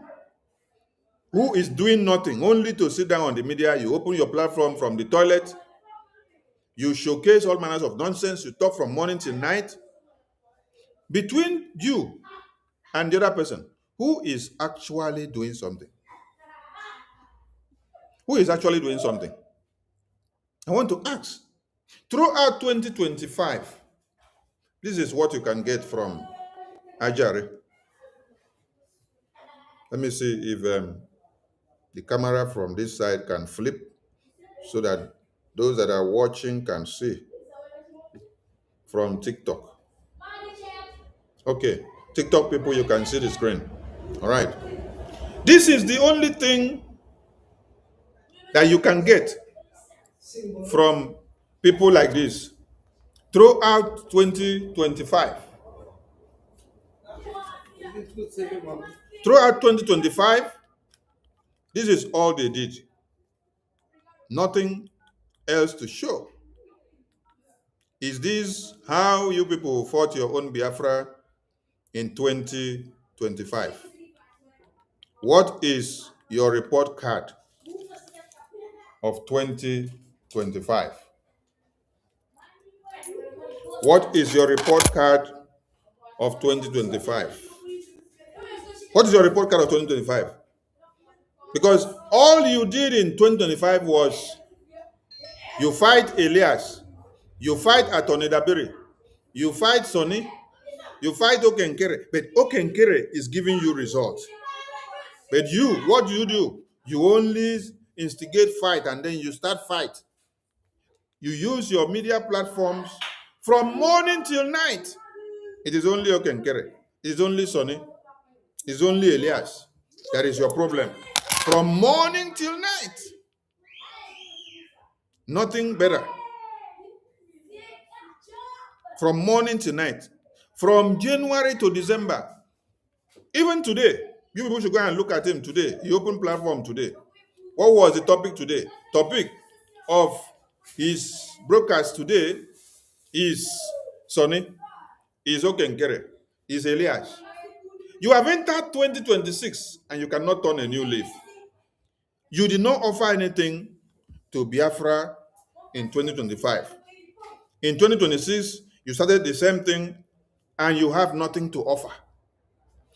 Speaker 2: who is doing nothing, only to sit down on the media, you open your platform from the toilet, you showcase all manners of nonsense, you talk from morning till night. Between you and the other person, who is actually doing something? Who is actually doing something? I want to ask. Throughout 2025, this is what you can get from Ajare. Let me see if the camera from this side can flip so that those that are watching can see. from TikTok. Okay, TikTok people, you can see the screen. All right. This is the only thing that you can get from people like this throughout 2025. Throughout 2025, this is all they did. Nothing else to show. Is this how you people fought your own Biafra in 2025? What is your report card of 2025? What is your report card of 2025? What is your report card of 2025? Because all you did in 2025 was you fight Elias, you fight Attorney Dabiri, you fight Sonny, you fight Nkere. But Nkere is giving you results. But you, what do? You only instigate fight and then you start fight. You use your media platforms from morning till night. It is only Nkere. It is only Sonny. It is only Elias. That is your problem. From morning till night. Nothing better. From morning to night. From January to December. Even today, you people should go and look at him today. He opened platform today. What was the topic today? Topic of his broadcast today is Sonny, is Nkere, is Elias. You have entered 2026 and you cannot turn a new leaf. You did not offer anything to Biafra in 2025. In 2026, you started the same thing and you have nothing to offer.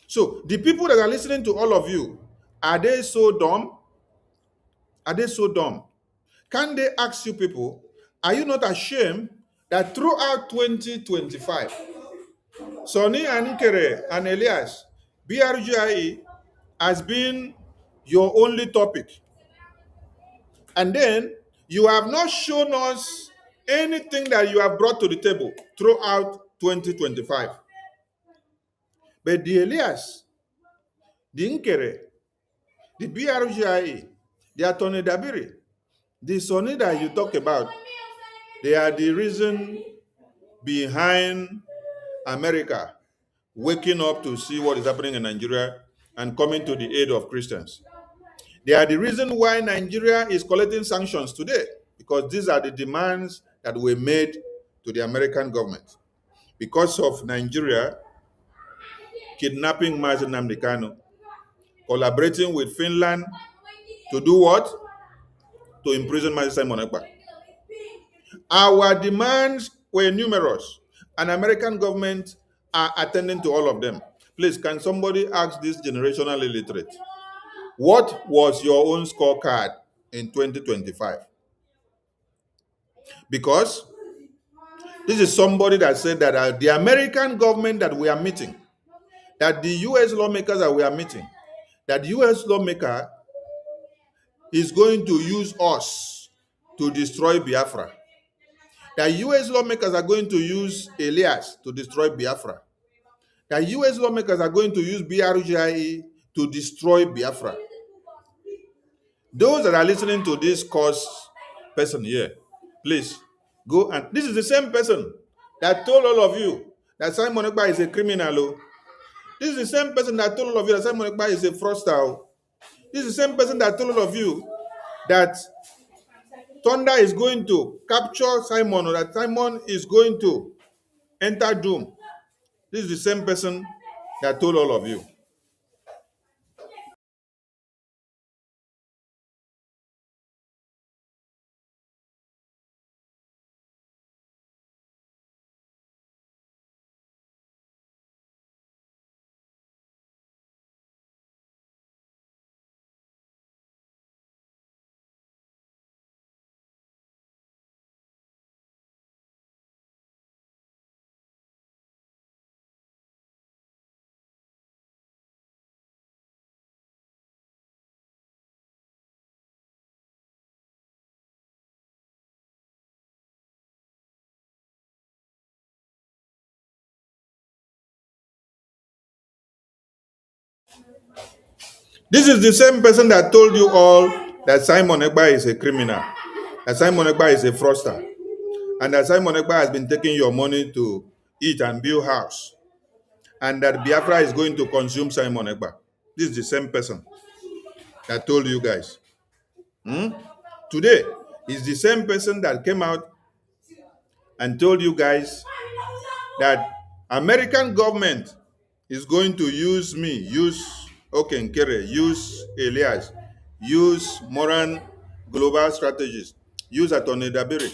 Speaker 2: So the people that are listening to all of you, are they so dumb? Are they so dumb? Can they ask you people, are you not ashamed that throughout 2025, Sonny and Nkere and Elias, BRGIE has been your only topic? And then you have not shown us anything that you have brought to the table throughout 2025. But the Elias, the Nkere, the BRGIE, the Attorney Dabiri, the Sonny that you talk about, they are the reason behind America waking up to see what is happening in Nigeria and coming to the aid of Christians. They are the reason why Nigeria is collecting sanctions today, because these are the demands that were made to the American government. Because of Nigeria kidnapping Mazi Nnamdi Kanu, collaborating with Finland to do what? To imprison Mazi Simon Ekpa. Our demands were numerous, and American government are attending to all of them. Please, can somebody ask this generational illiterate, what was your own scorecard in 2025? Because this is somebody that said that the American government that we are meeting, that the US lawmakers that we are meeting, that the US lawmaker is going to use us to destroy Biafra. That US lawmakers are going to use Elias to destroy Biafra. That US lawmakers are going to use BRGIE to destroy Biafra. Those that are listening to this course person here, please go and this is the same person that told all of you that Simon Ekpa is a criminal. Oh. This is the same person that told all of you that Simon Ekpa is a fraudster. Oh. This is the same person that told all of you that Thunder is going to capture Simon, or that Simon is going to enter doom. This is the same person that told all of you. This is the same person that told you all that Simon Ekpa is a criminal, that Simon Ekpa is a fraudster, and that Simon Ekpa has been taking your money to eat and build house, and that Biafra is going to consume Simon Ekpa. This is the same person that told you guys. Today is the same person that came out and told you guys that American government is going to use me, use Nkere, use Elias, use Moran Global Strategies, use Attorney Dabiri,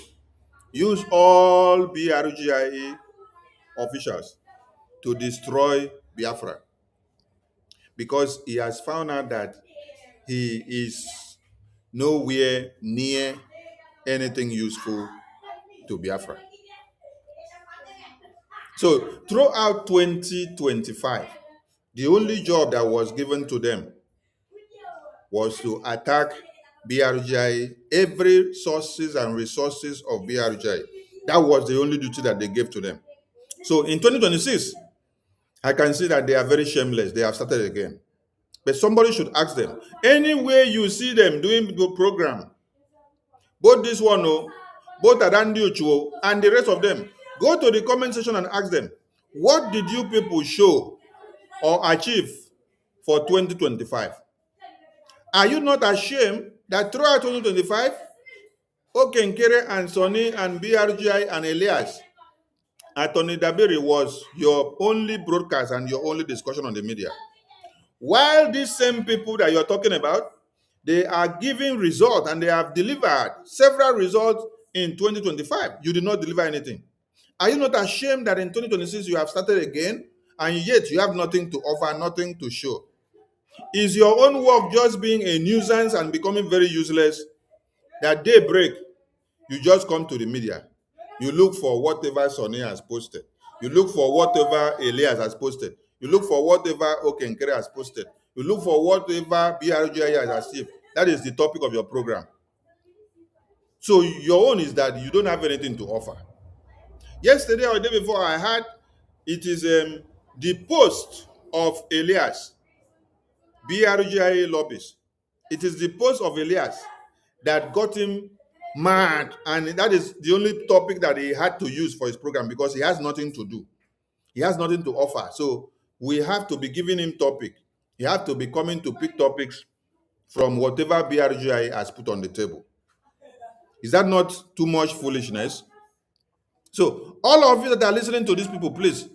Speaker 2: use all BRGIE officials to destroy Biafra because he has found out that he is nowhere near anything useful to Biafra. So throughout 2025, the only job that was given to them was to attack BRGI, every sources and resources of BRGI. That was the only duty that they gave to them. So in 2026, I can see that they are very shameless. They have started again. But somebody should ask them. Anywhere you see them doing the program, both this one, both Adandi Ochuo and the rest of them, go to the comment section and ask them, what did you people show or achieve for 2025? Are you not ashamed that throughout 2025, Nkere and Sonny and BRGI and Elias, Attorney Dabiri was your only broadcast and your only discussion on the media? While these same people that you're talking about, they are giving results and they have delivered several results in 2025. You did not deliver anything. Are you not ashamed that in 2026 you have started again and yet you have nothing to offer, nothing to show? Is your own work just being a nuisance and becoming very useless? That daybreak, you just come to the media. You look for whatever Sonny has posted. You look for whatever Elias has posted. You look for whatever Nkere has posted. You look for whatever BRGI has achieved. That is the topic of your program. So your own is that you don't have anything to offer. Yesterday or the day before, I had it is the post of Elias, BRGI lobbies. It is the post of Elias that got him mad, and that is the only topic that he had to use for his program because he has nothing to do. He has nothing to offer. So we have to be giving him topic. He have to be coming to pick topics from whatever BRGI has put on the table. Is that not too much foolishness? So all of you that are listening to these people, please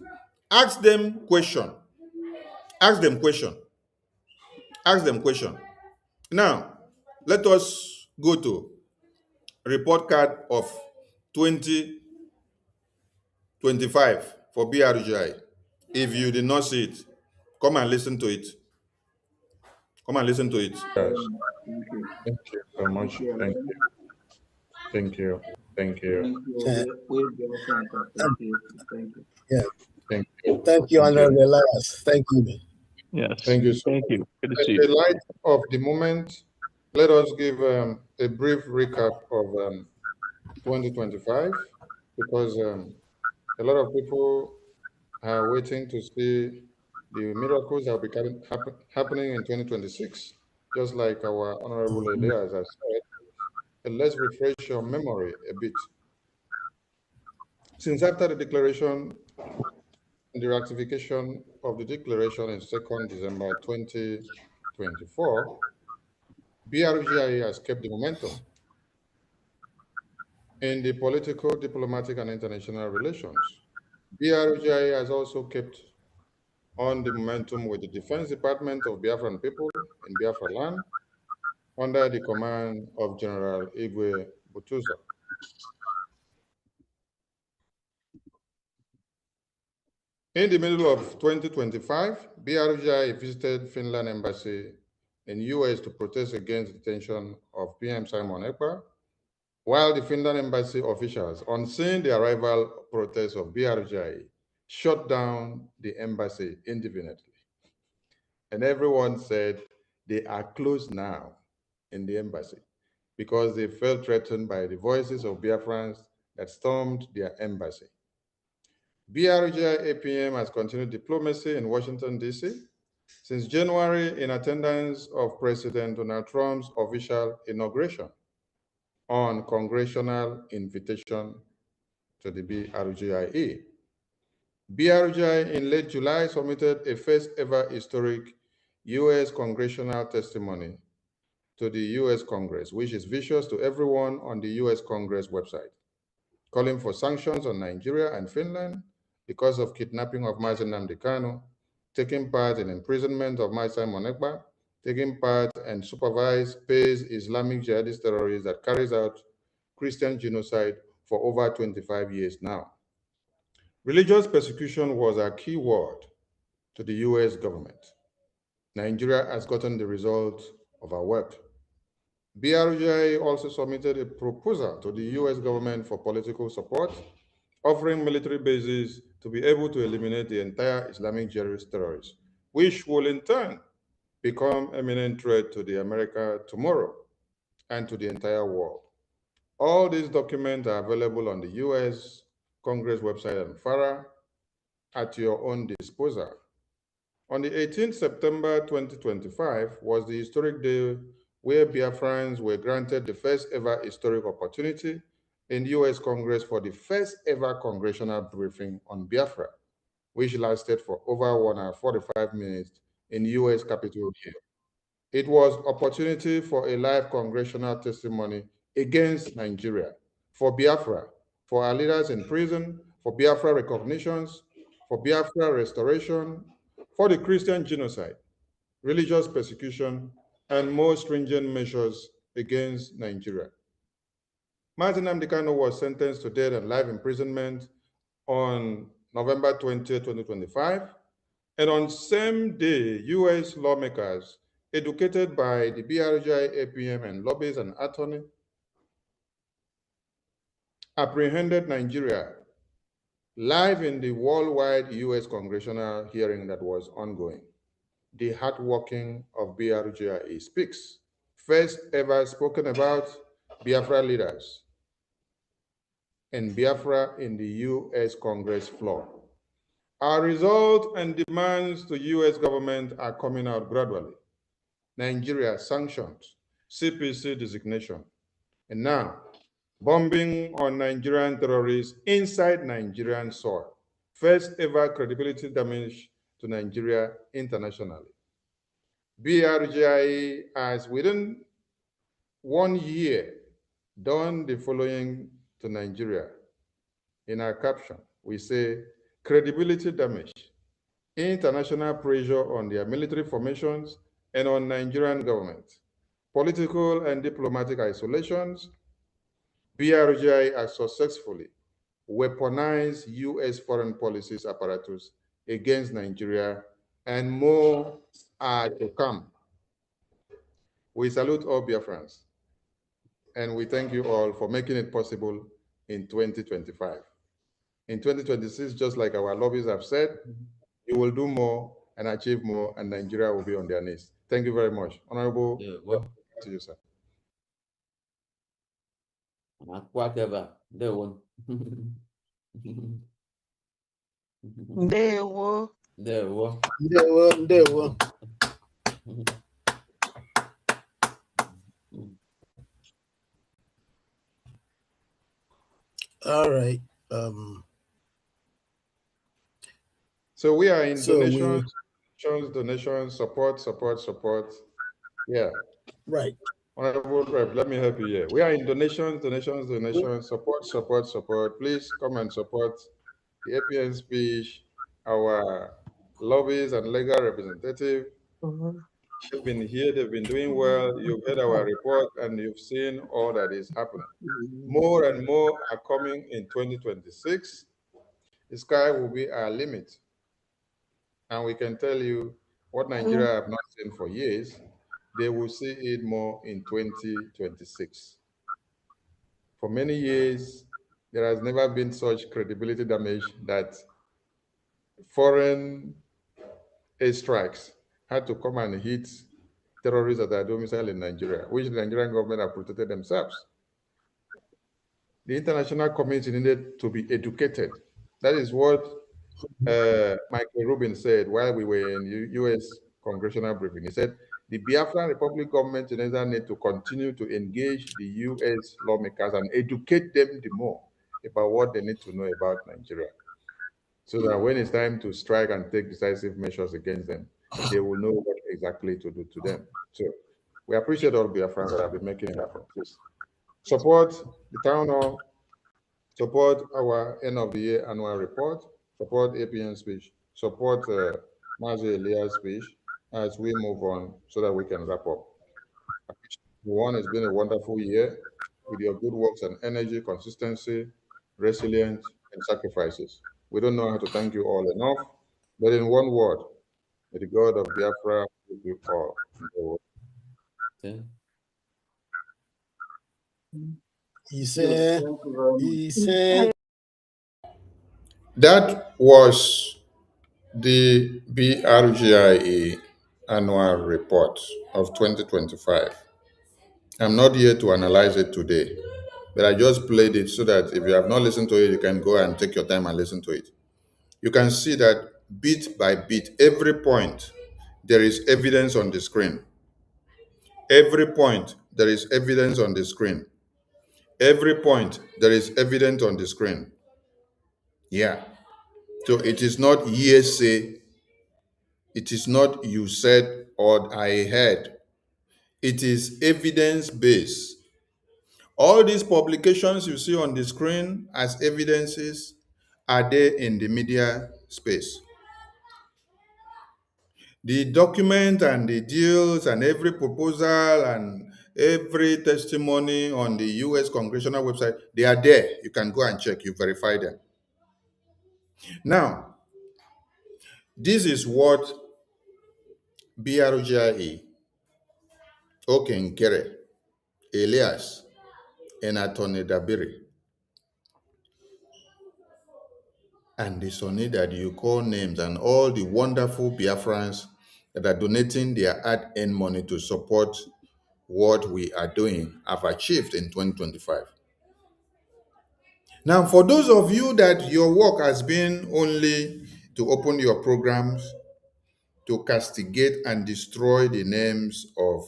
Speaker 2: ask them question. Ask them question. Ask them question. Now, let us go to report card of 2025 for BRGI. If you did not see it, come and listen to it. Come and listen to it. Yes.
Speaker 3: Thank you.
Speaker 2: Thank you so much. Thank you. Thank you. Thank you.
Speaker 3: Thank you. Thank you. Thank you.
Speaker 4: Yeah.
Speaker 2: Thank you.
Speaker 4: Thank you, Honorable Elias. Thank you.
Speaker 5: Yes.
Speaker 2: Thank you so
Speaker 5: Thank
Speaker 2: much.
Speaker 5: you. Good to
Speaker 2: In
Speaker 5: see
Speaker 2: the
Speaker 5: you.
Speaker 2: light of the moment, let us give a brief recap of 2025 because a lot of people are waiting to see the miracles that will be happening in 2026, just like our Honorable Elias has said. And let's refresh your memory a bit. Since after the declaration, the ratification of the declaration in 2nd December 2024, BRGIA has kept the momentum in the political, diplomatic, and international relations. BRGIA has also kept on the momentum with the Defense Department of Biafran people in Biafra land under the command of General Igwe Butuza. In the middle of 2025, BRGI visited Finland embassy in US to protest against the detention of PM Simon Ekpa, while the Finland embassy officials, on seeing the arrival protest of BRGI, shut down the embassy indefinitely. And everyone said they are closed now in the embassy because they felt threatened by the voices of Biafrans that stormed their embassy. BRGI APM has continued diplomacy in Washington, D.C., Since January, in attendance of President Donald Trump's official inauguration on congressional invitation to the BRGIE. BRGI in late July submitted a first ever historic U.S. congressional testimony to the U.S. Congress, which is vicious to everyone on the U.S. Congress website, calling for sanctions on Nigeria and Finland because of kidnapping of Mazi Nnamdi Kanu, taking part in imprisonment of Mazi Monekpa, taking part and supervise pays Islamic jihadist terrorists that carries out Christian genocide for over 25 years now. Religious persecution was a key word to the US government. Nigeria has gotten the result of our work. BRGI also submitted a proposal to the US government for political support, offering military bases to be able to eliminate the entire Islamic jihadist terrorists, which will in turn become imminent threat to the America tomorrow and to the entire world. All these documents are available on the US Congress website and FARA at your own disposal. On the 18th September 2025 was the historic day where Biafrans were granted the first ever historic opportunity in the US Congress for the first ever congressional briefing on Biafra, which lasted for over 1 hour 45 minutes in US Capitol Hill. It was opportunity for a live congressional testimony against Nigeria, for Biafra, for our leaders in prison, for Biafra recognitions, for Biafra restoration, for the Christian genocide, religious persecution, and more stringent measures against Nigeria. Mazi Nnamdi Kanu was sentenced to death and life imprisonment on November 20, 2025. And on same day, US lawmakers, educated by the BRGI, APM, and lobbyists and attorney, apprehended Nigeria live in the worldwide US congressional hearing that was ongoing. The hardworking of BRGI speaks. First ever spoken about Biafra leaders and Biafra in the US Congress floor. Our result and demands to US government are coming out gradually. Nigeria sanctions, CPC designation, and now bombing on Nigerian terrorists inside Nigerian soil. First ever credibility damage to Nigeria internationally. BRGI has within 1 year done the following to Nigeria. In our caption, we say credibility damage, international pressure on their military formations and on Nigerian government, political and diplomatic isolations. BRGI has successfully weaponized US foreign policies apparatus against Nigeria, and more are to come. We salute all Biafrans, and we thank you all for making it possible in 2025. In 2026, just like our lobbies have said, you will do more and achieve more, and Nigeria will be on their knees. Thank you very much. Honorable, to you, sir.
Speaker 5: Whatever.
Speaker 6: Ndewo.
Speaker 5: Ndewo.
Speaker 4: All right.
Speaker 2: So we are in donations, support. Yeah.
Speaker 4: Right.
Speaker 2: Honorable Rep, let me help you here. We are in donations, support. Please come and support the APN speech, our lobbies and legal representative. They've been here, they've been doing well. You've heard our report and you've seen all that is happening. More and more are coming in 2026. The sky will be our limit. And we can tell you what Nigeria have not seen for years, they will see it more in 2026. For many years, there has never been such credibility damage that foreign airstrikes had to come and hit terrorists that are domiciled in Nigeria, which the Nigerian government have protected themselves. The international community needed to be educated. That is what Michael Rubin said while we were in US congressional briefing. He said the Biafran Republic government in Nigeria need to continue to engage the U.S. lawmakers and educate them the more about what they need to know about Nigeria, so that when it's time to strike and take decisive measures against them, they will know what exactly to do to them. So we appreciate all Biafrans that have been making it happen. Please support the town hall, support our end of the year annual report, support APN speech, support Mazi Elia's speech as we move on so that we can wrap up. One, it's been a wonderful year with your good works and energy, consistency, resilience, and sacrifices. We don't know how to thank you all enough, but in one word, may the God of Biafra with you all.
Speaker 5: Okay.
Speaker 4: He said,
Speaker 3: Thank you very much.
Speaker 4: he said,
Speaker 2: That was the BRGIE annual report of 2025. I'm not here to analyze it today, but I just played it so that if you have not listened to it, you can go and take your time and listen to it. You can see that bit by bit, every point, there is evidence on the screen. Every point, there is evidence on the screen. Every point, there is evidence on the screen. Yeah. So it is not hearsay. It is not you said or I heard. It is evidence based. All these publications you see on the screen as evidences are there in the media space. The document and the deals and every proposal and every testimony on the US congressional website, they are there. You can go and check, you verify them. Now, this is what BRGIE, Nkere, Elias, and Attorney Dabiri, and the Sonny that you call names, and all the wonderful Biafrans that are donating their hard-earned money to support what we are doing have achieved in 2025. Now, for those of you that your work has been only to open your programs, to castigate and destroy the names of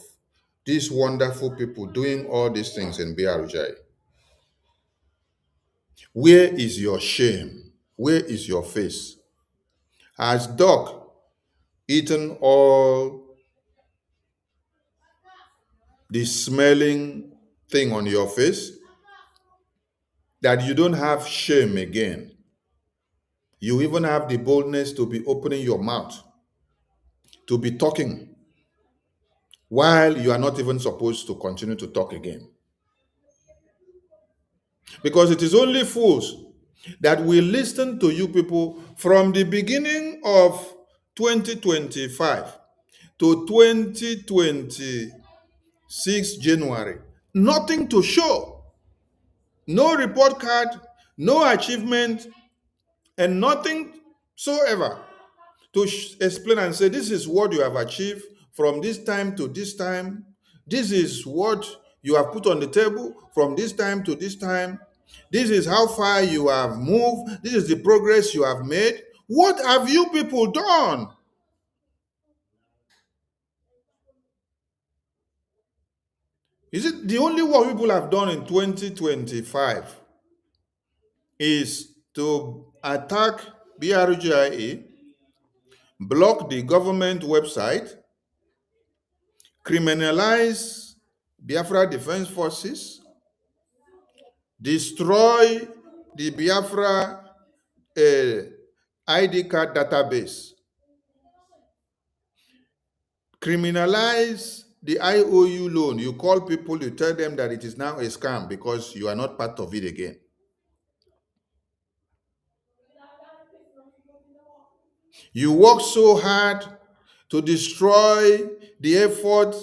Speaker 2: these wonderful people doing all these things in BRJ, where is your shame? Where is your face? Has Doc eaten all the smelling thing on your face that you don't have shame again? You even have the boldness to be opening your mouth, to be talking while you are not even supposed to continue to talk again. Because it is only fools that will listen to you people from the beginning of 2025 to 2026 January. Nothing to show, no report card, no achievement, and nothing so ever to explain and say, this is what you have achieved from this time to this time. This is what you have put on the table from this time to this time. This is how far you have moved. This is the progress you have made. What have you people done? Is it the only work people have done in 2025 is to attack BRGIA, block the government website, criminalize Biafra Defense Forces, destroy the Biafra ID card database, criminalize the IOU loan. You call people, you tell them that it is now a scam because you are not part of it again. You work so hard to destroy the effort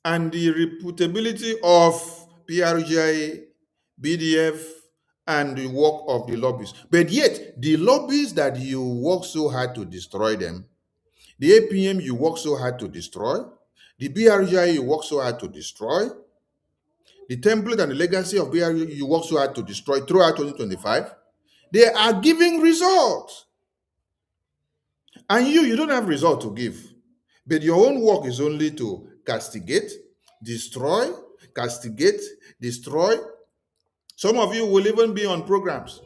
Speaker 2: and the reputability of PRGI, BDF, and the work of the lobbies. But yet, the lobbies that you work so hard to destroy them, the APM you work so hard to destroy, the BRGI you work so hard to destroy, the template and the legacy of BRGI you work so hard to destroy throughout 2025, they are giving results. And you don't have results to give. But your own work is only to castigate, destroy. Some of you will even be on programs.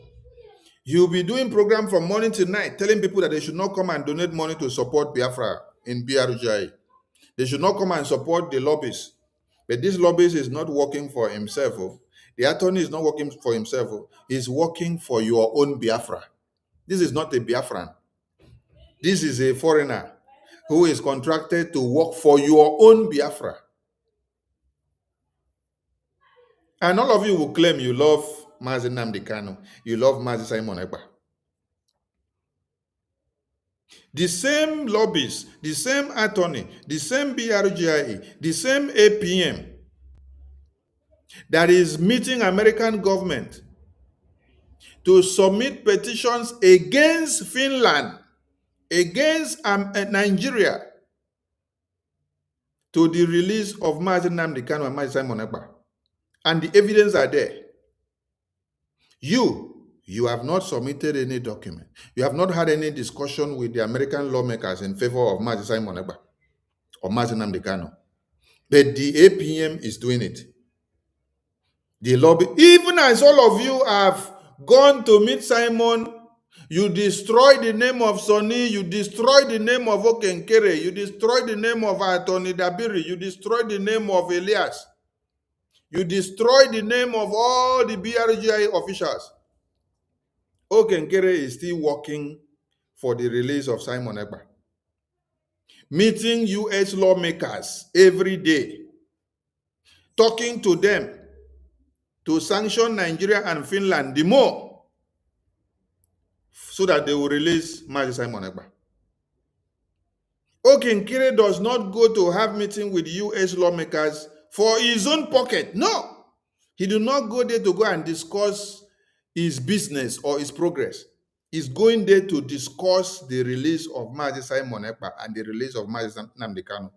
Speaker 2: You'll be doing program from morning to night, telling people that they should not come and donate money to support Biafra in BRGI. They should not come and support the lobbies. But this lobbyist is not working for himself. Oh. The attorney is not working for himself. Oh. He's working for your own Biafra. This is not a Biafran. This is a foreigner who is contracted to work for your own Biafra. And all of you will claim you love Mazi Nnamdi Kanu, you love Mazi Simon Ekpa. The same lobbies, the same attorney, the same BRGIE, the same APM that is meeting American government to submit petitions against Finland, against Nigeria, to the release of Mazi Nnamdi Kanu and Mazi Simon Ekpa. And the evidence are there. You have not submitted any document. You have not had any discussion with the American lawmakers in favor of Mazi Simon Ekpa or Mazi Nnamdi Kanu. But the APM is doing it. The lobby, even as all of you have gone to meet Simon, you destroy the name of Sonny, you destroy the name of Nkere, you destroy the name of Attorney Dabiri, you destroy the name of Elias, you destroy the name of all the BRGI officials. Nkere is still working for the release of Simon Ekpa, meeting US lawmakers every day, talking to them to sanction Nigeria and Finland the more, so that they will release Mazi Simon Ekpa. Nkere does not go to have meeting with US lawmakers for his own pocket. No. He do not go there to go and discuss his business or his progress. He's going there to discuss the release of Mazi Simon Ekpa and the release of Mazi Nnamdi Kanu.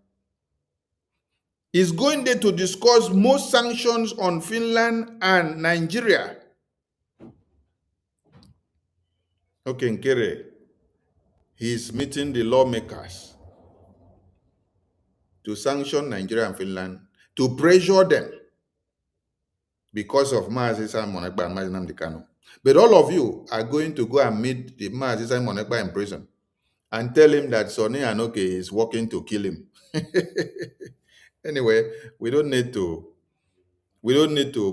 Speaker 2: He's going there to discuss more sanctions on Finland and Nigeria. Nkere, he's meeting the lawmakers to sanction Nigeria and Finland, to pressure them because of Mazi Simon Ekpa and Mazi Nnamdi Kanu. But all of you are going to go and meet the Mazi Simon Ekpa in prison and tell him that Sonny Anoke is working to kill him. Anyway, we don't need to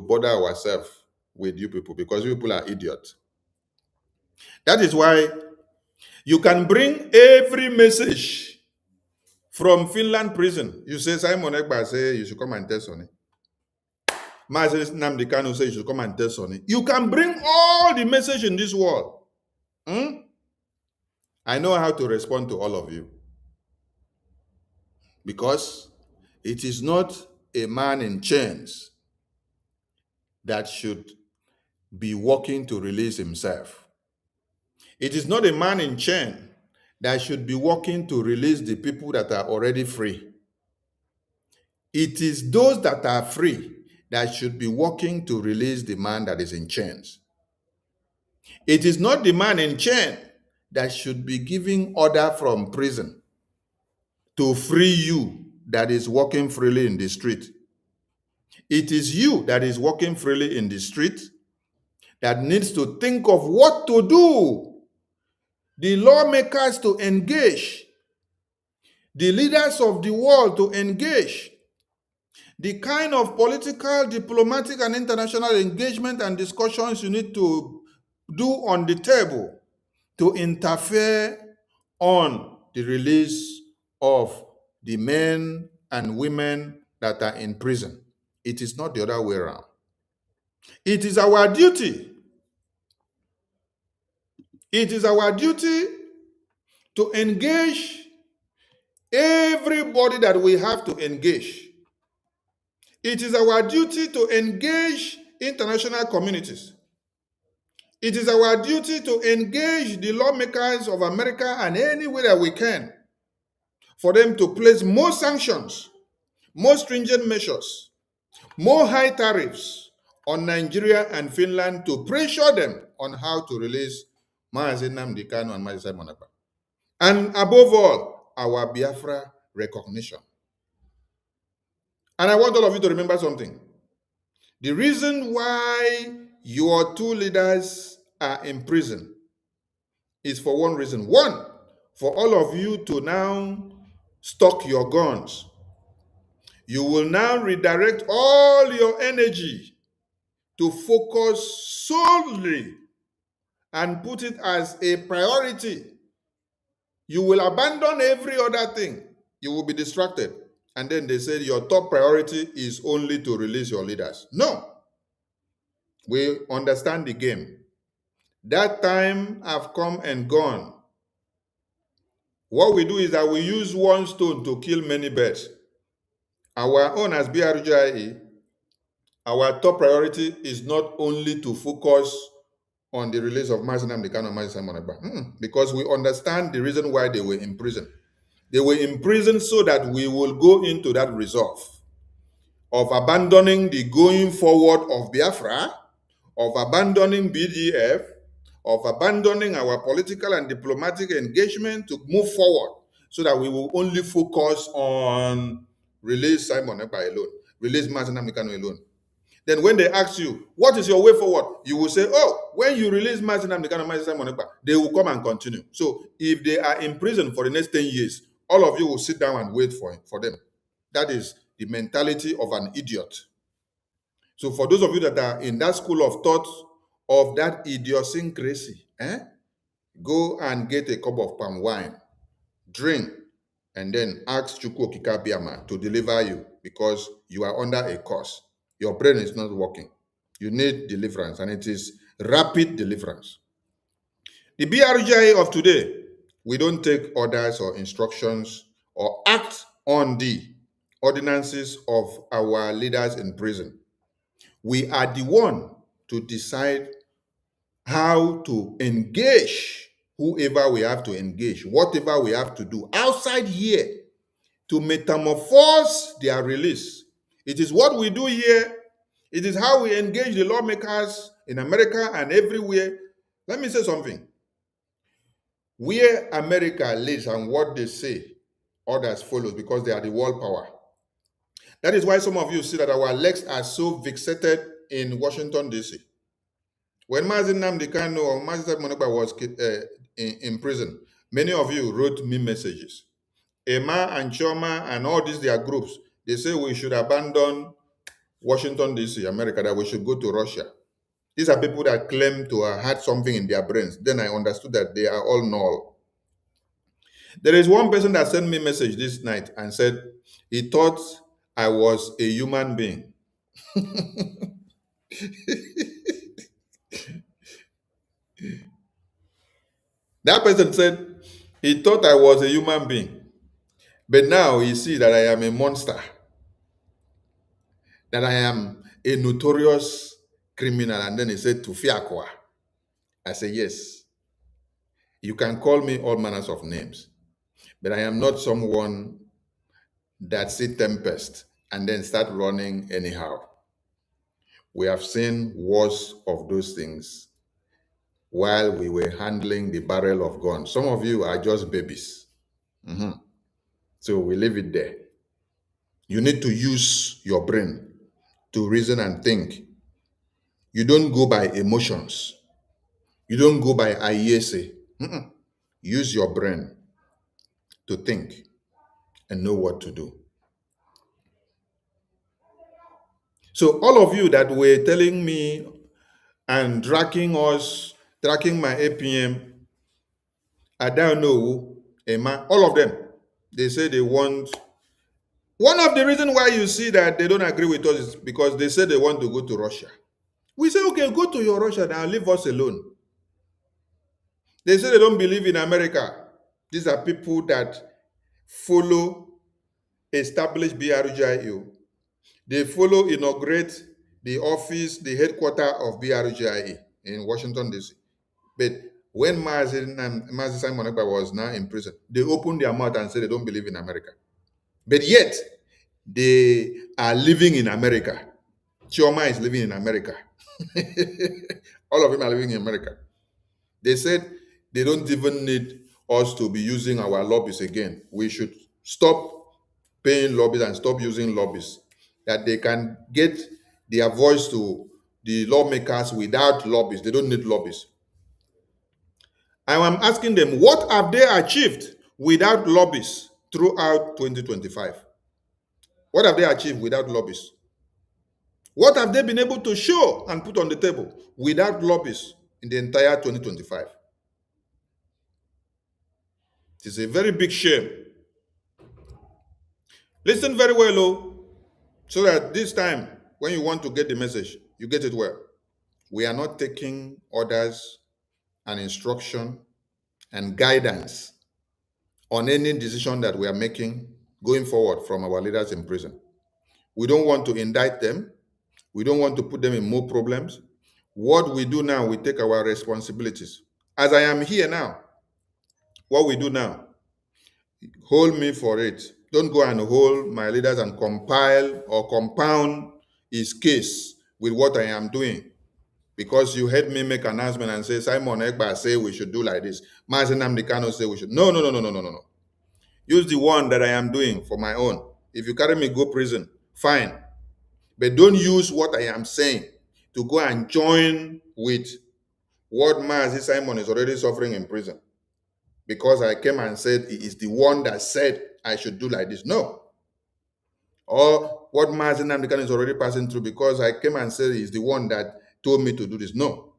Speaker 2: bother ourselves with you people, because you people are idiots. That is why you can bring every message from Finland prison. You say Simon Ekpa say you should come and tell Sonny. Mazi Nnamdi Kanu say you should come and tell Sonny. You can bring all the message in this world. I know how to respond to all of you. Because it is not a man in chains that should be working to release himself. It is not a man in chain that should be working to release the people that are already free. It is those that are free that should be working to release the man that is in chains. It is not the man in chain that should be giving order from prison to free you that is walking freely in the street. It is you that is walking freely in the street that needs to think of what to do. The lawmakers to engage. The leaders of the world to engage. The kind of political, diplomatic, and international engagement and discussions you need to do on the table to interfere on the release of the men and women that are in prison. It is not the other way around. It is our duty. It is our duty to engage everybody that we have to engage. It is our duty to engage international communities. It is our duty to engage the lawmakers of America and anywhere that we can for them to place more sanctions, more stringent measures, more high tariffs on Nigeria and Finland to pressure them on how to release Mazi Nnamdi Kanu and Mazi Simon Ekpa. And above all, our Biafra recognition. And I want all of you to remember something. The reason why your two leaders are in prison is for one reason. One, for all of you to now stock your guns. You will now redirect all your energy to focus solely and put it as a priority. You will abandon every other thing. You will be distracted. And then they say your top priority is only to release your leaders. No. We understand the game. That time have come and gone. What we do is that we use one stone to kill many birds. Our own as BRGIE, our top priority is not only to focus on the release of Mazi Nnamdi Kanu and Mazi Simon Ekpa, because we understand the reason why they were in prison. They were in prison so that we will go into that resolve of abandoning the going forward of Biafra, of abandoning BDF, of abandoning our political and diplomatic engagement to move forward so that we will only focus on release Simon Ekpa alone, release Mazi Nnamdi Kanu alone. Then when they ask you, what is your way forward? You will say, oh, when you release Mazi Nnamdi Kanu and Mazi Simon Ekpa, they will come and continue. So if they are in prison for the next 10 years, all of you will sit down and wait for them. That is the mentality of an idiot. So for those of you that are in that school of thought of that idiosyncrasy, go and get a cup of palm wine, drink, and then ask Chukwu Okike Abiama to deliver you because you are under a curse. Your brain is not working. You need deliverance, and it is rapid deliverance. The BRGIA of today, we don't take orders or instructions or act on the ordinances of our leaders in prison. We are the one to decide how to engage whoever we have to engage, whatever we have to do outside here to metamorphose their release. It is what we do here. It is how we engage the lawmakers in America and everywhere. Let me say something. Where America lives and what they say, others follow because they are the world power. That is why some of you see that our legs are so fixated in Washington, D.C. When Mazi Nnamdi Kanu or Mazi Simon Ekpa was in prison, many of you wrote me messages. Emma and Choma and all these their groups, they say we should abandon Washington, D.C., America, that we should go to Russia. These are people that claim to have had something in their brains. Then I understood that they are all null. There is one person that sent me a message this night and said he thought I was a human being. That person said he thought I was a human being. But now he sees that I am a monster, that I am a notorious criminal. And then he said, Tufiakwa. I say, yes. You can call me all manners of names, but I am not someone that see tempest and then start running anyhow. We have seen worse of those things while we were handling the barrel of guns. Some of you are just babies. So we leave it there. You need to use your brain to reason and think. You don't go by emotions. You don't go by IESA. Use your brain to think and know what to do. So all of you that were telling me and tracking us, tracking my APM, I don't know, Emma, all of them, they say they want. One of the reasons why you see that they don't agree with us is because they say they want to go to Russia. We say, okay, go to your Russia now, leave us alone. They say they don't believe in America. These are people that follow established BRGIO. They follow inaugurate the office, the headquarters of BRGIA in Washington, D.C. But when Mazi Simon Ekpa was now in prison, they opened their mouth and said they don't believe in America. But yet, they are living in America. Chioma is living in America. All of them are living in America. They said they don't even need us to be using our lobbies again. We should stop paying lobbies and stop using lobbies, that they can get their voice to the lawmakers without lobbies. They don't need lobbies. I am asking them, what have they achieved without lobbies throughout 2025? What have they achieved without lobbies? What have they been able to show and put on the table without lobbies in the entire 2025? It is a very big shame. Listen very well, so that this time, when you want to get the message, you get it well. We are not taking orders and instruction and guidance on any decision that we are making going forward from our leaders in prison. We don't want to indict them. We don't want to put them in more problems. What we do now, we take our responsibilities. As I am here now, what we do now, hold me for it. Don't go and hold my leaders and compile or compound his case with what I am doing. Because you heard me make an announcement and say, Simon Ekba say we should do like this. Mazi Nnamdi Kanu say we should. No, no, no, no, no, no, no. Use the one that I am doing for my own. If you carry me go prison, fine. But don't use what I am saying to go and join with what Mazi Simon is already suffering in prison. Because I came and said he is the one that said I should do like this. No. Or what Mazi Nnamdi Kanu is already passing through because I came and said he is the one that told me to do this. No.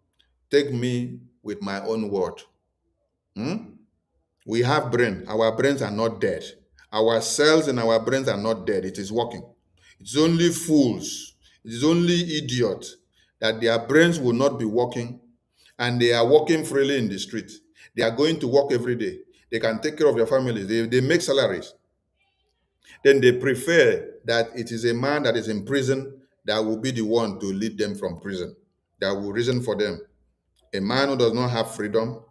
Speaker 2: Take me with my own word. We have brain. Our brains are not dead. Our cells in our brains are not dead. It is working. It's only fools. It is only idiots that their brains will not be working and they are walking freely in the street. They are going to work every day. They can take care of their families. They make salaries. Then they prefer that it is a man that is in prison that will be the one to lead them from prison, that will reason for them. A man who does not have freedom,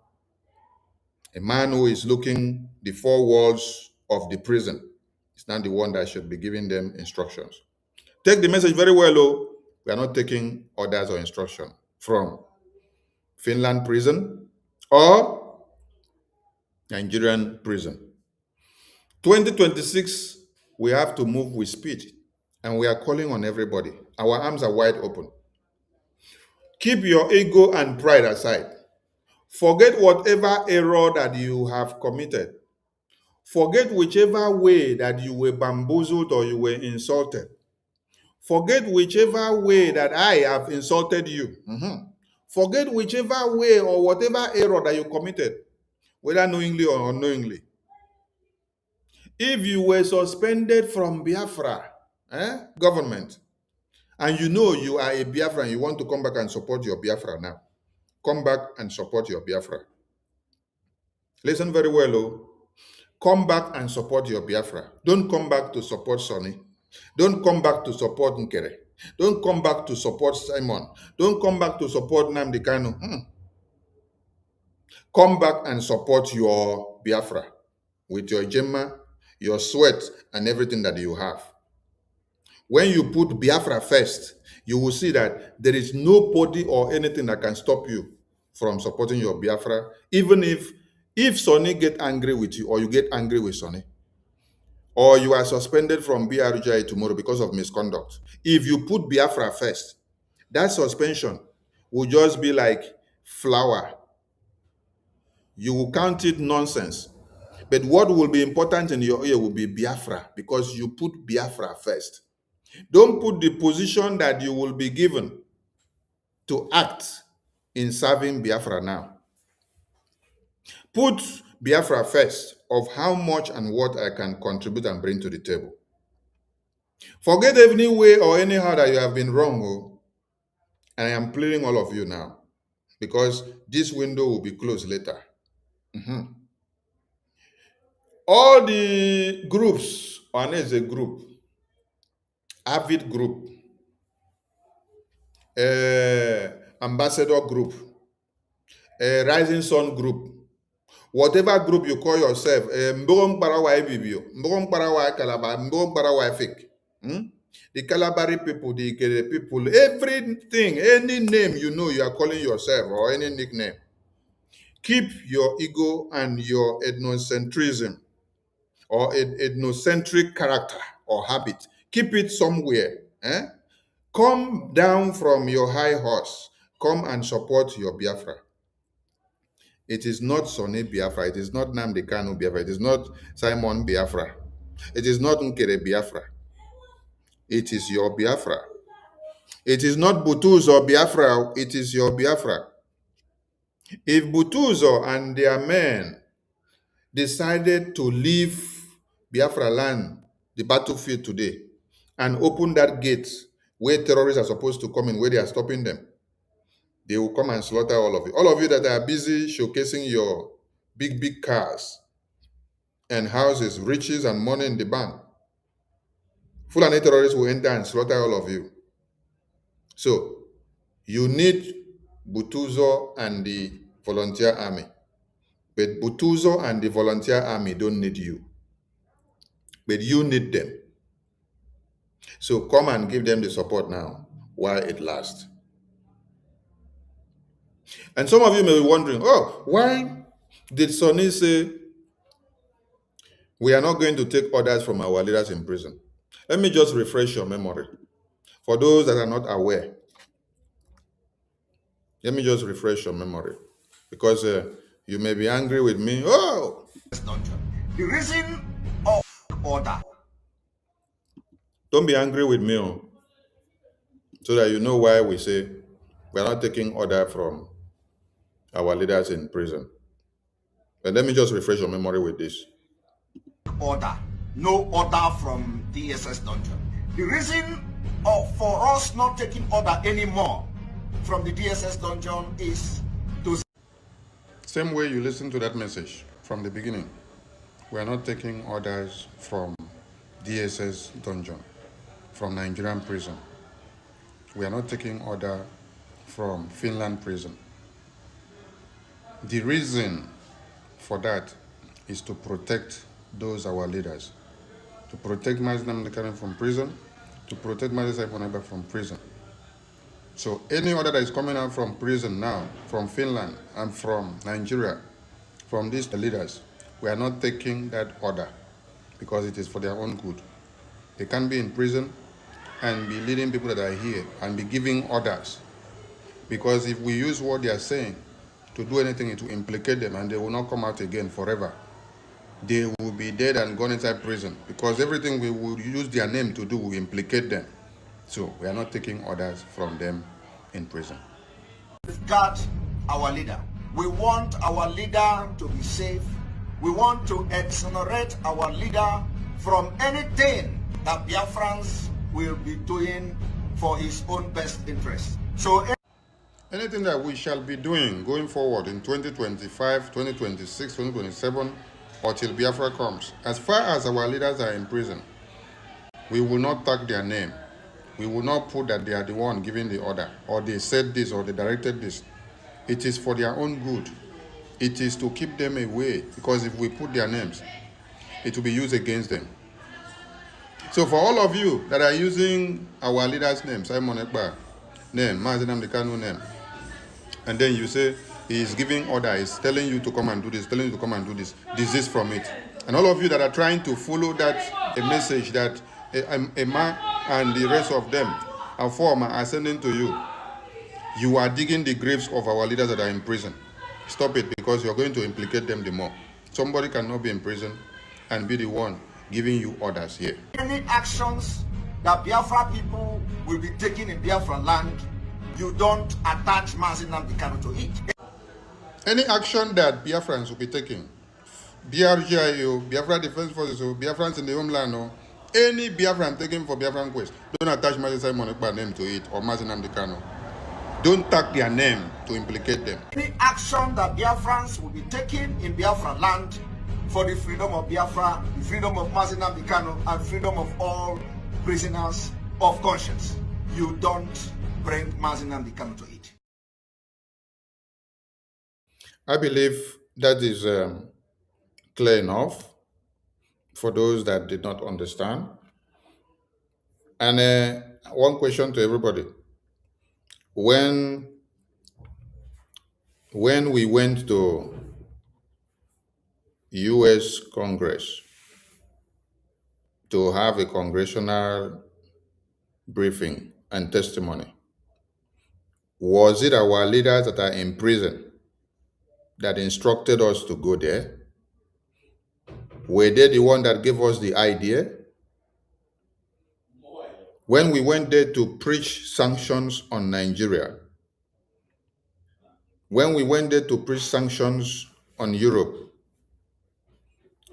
Speaker 2: a man who is looking the four walls of the prison, is not the one that should be giving them instructions. Take the message very well, we are not taking orders or instruction from Finland prison or Nigerian prison. 2026, we have to move with speed, and we are calling on everybody. Our arms are wide open. Keep your ego and pride aside. Forget whatever error that you have committed. Forget whichever way that you were bamboozled or you were insulted. Forget whichever way that I have insulted you. Forget whichever way or whatever error that you committed, whether knowingly or unknowingly. If you were suspended from Biafra government, and you know you are a Biafra and you want to come back and support your Biafra now, come back and support your Biafra. Listen very well, come back and support your Biafra. Don't come back to support Sonny. Don't come back to support Nkere. Don't come back to support Simon. Don't come back to support Nnamdi Kanu. Come back and support your Biafra with your Gemma, your sweat, and everything that you have. When you put Biafra first, you will see that there is nobody or anything that can stop you from supporting your Biafra, even if Sonny get angry with you or you get angry with Sonny, or you are suspended from BRGI tomorrow because of misconduct. If you put Biafra first, that suspension will just be like flour. You will count it nonsense. But what will be important in your ear will be Biafra, because you put Biafra first. Don't put the position that you will be given to act in serving Biafra now. Put Biafra first of how much and what I can contribute and bring to the table. Forget any way or anyhow that you have been wrong. And I am pleading all of you now, because this window will be closed later. All the groups, one is a group, Avid group, Ambassador group, Rising Sun group, whatever group you call yourself, Mbogom Parawa Ibibio, Mbogom Parawa Calabar, Mbogom Parawa Fake, the Calabari people, the Nkere people, everything, any name you know you are calling yourself or any nickname, keep your ego and your ethnocentrism or ethnocentric character or habit. Keep it somewhere. Eh? Come down from your high horse. Come and support your Biafra. It is not Sonny Biafra. It is not Nnamdi Kanu Biafra. It is not Simon Biafra. It is not Nkere Biafra. It is your Biafra. It is not Butuzo Biafra. It is your Biafra. If Butuzo and their men decided to leave Biafra land, the battlefield today, and open that gate where terrorists are supposed to come in, where they are stopping them, they will come and slaughter all of you. All of you that are busy showcasing your big, big cars and houses, riches and money in the bank, Fulani terrorists will enter and slaughter all of you. So you need Butuzo and the volunteer army. But Butuzo and the volunteer army don't need you. But you need them. So come and give them the support now while it lasts. And some of you may be wondering, oh, why did Sonny say we are not going to take orders from our leaders in prison? Let me just refresh your memory. For those that are not aware, let me just refresh your memory. Because you may be angry with me. Oh!
Speaker 6: The reason of order.
Speaker 2: Don't be angry with me, oh, so that you know why we say we are not taking order from our leaders in prison. But let me just refresh your memory with this.
Speaker 6: Order. No order from DSS dungeon. The reason for us not taking order anymore from the DSS dungeon is to...
Speaker 2: Same way you listen to that message from the beginning. We are not taking orders from DSS dungeon, from Nigerian prison. We are not taking order from Finland prison. The reason for that is to protect those our leaders, to protect Mazi Nnamdi Kanu from prison, to protect Mazi Simon Ekpa from prison. So any order that is coming out from prison now, from Finland and from Nigeria, from these leaders, we are not taking that order because it is for their own good. They can't be in prison and be leading people that are here and be giving orders. Because if we use what they are saying to do anything, it will implicate them and they will not come out again forever. They will be dead and gone inside prison because everything we will use their name to do will implicate them. So we are not taking orders from them in prison.
Speaker 6: Guard our leader. We want our leader to be safe. We want to exonerate our leader from anything that Biafrans will be doing for his own best interest. So
Speaker 2: anything that we shall be doing going forward in 2025, 2026, 2027, until Biafra comes, as far as our leaders are in prison, we will not tag their name. We will not put that they are the one giving the order, or they said this, or they directed this. It is for their own good. It is to keep them away, because if we put their names, it will be used against them. So for all of you that are using our leader's name, Simon Ekpa name, Mazi Nnamdi Kanu name, and then you say he is giving order, he's telling you to come and do this, telling you to come and do this, desist from it. And all of you that are trying to follow that a message that Emma and the rest of them and former are sending to you, you are digging the graves of our leaders that are in prison. Stop it, because you're going to implicate them the more. Somebody cannot be in prison and be the one giving you orders here.
Speaker 6: any actions that Biafra people will be taking in Biafra land, you don't attach Mazi Nnamdi Kanu to it.
Speaker 2: Any action that Biafrans will be taking, BRGIO, Biafra Defense Forces, or Biafrans in the homeland, or any Biafran taken for Biafran quest, don't attach Mazi Simon Ekpa name to it or Mazi Nnamdi Kanu. Don't tag their name to implicate them.
Speaker 6: Any action that Biafrans will be taking in Biafra land for the freedom of Biafra, the freedom of Mazi Nnamdi Kanu, and freedom of all prisoners of conscience, you don't bring Mazi Nnamdi Kanu to it.
Speaker 2: I believe that is clear enough for those that did not understand. And one question to everybody. When we went to US Congress, to have a congressional briefing and testimony? Was it our leaders that are in prison that instructed us to go there? Were they the one that gave us the idea? When we went there to preach sanctions on Nigeria, when we went there to preach sanctions on Europe,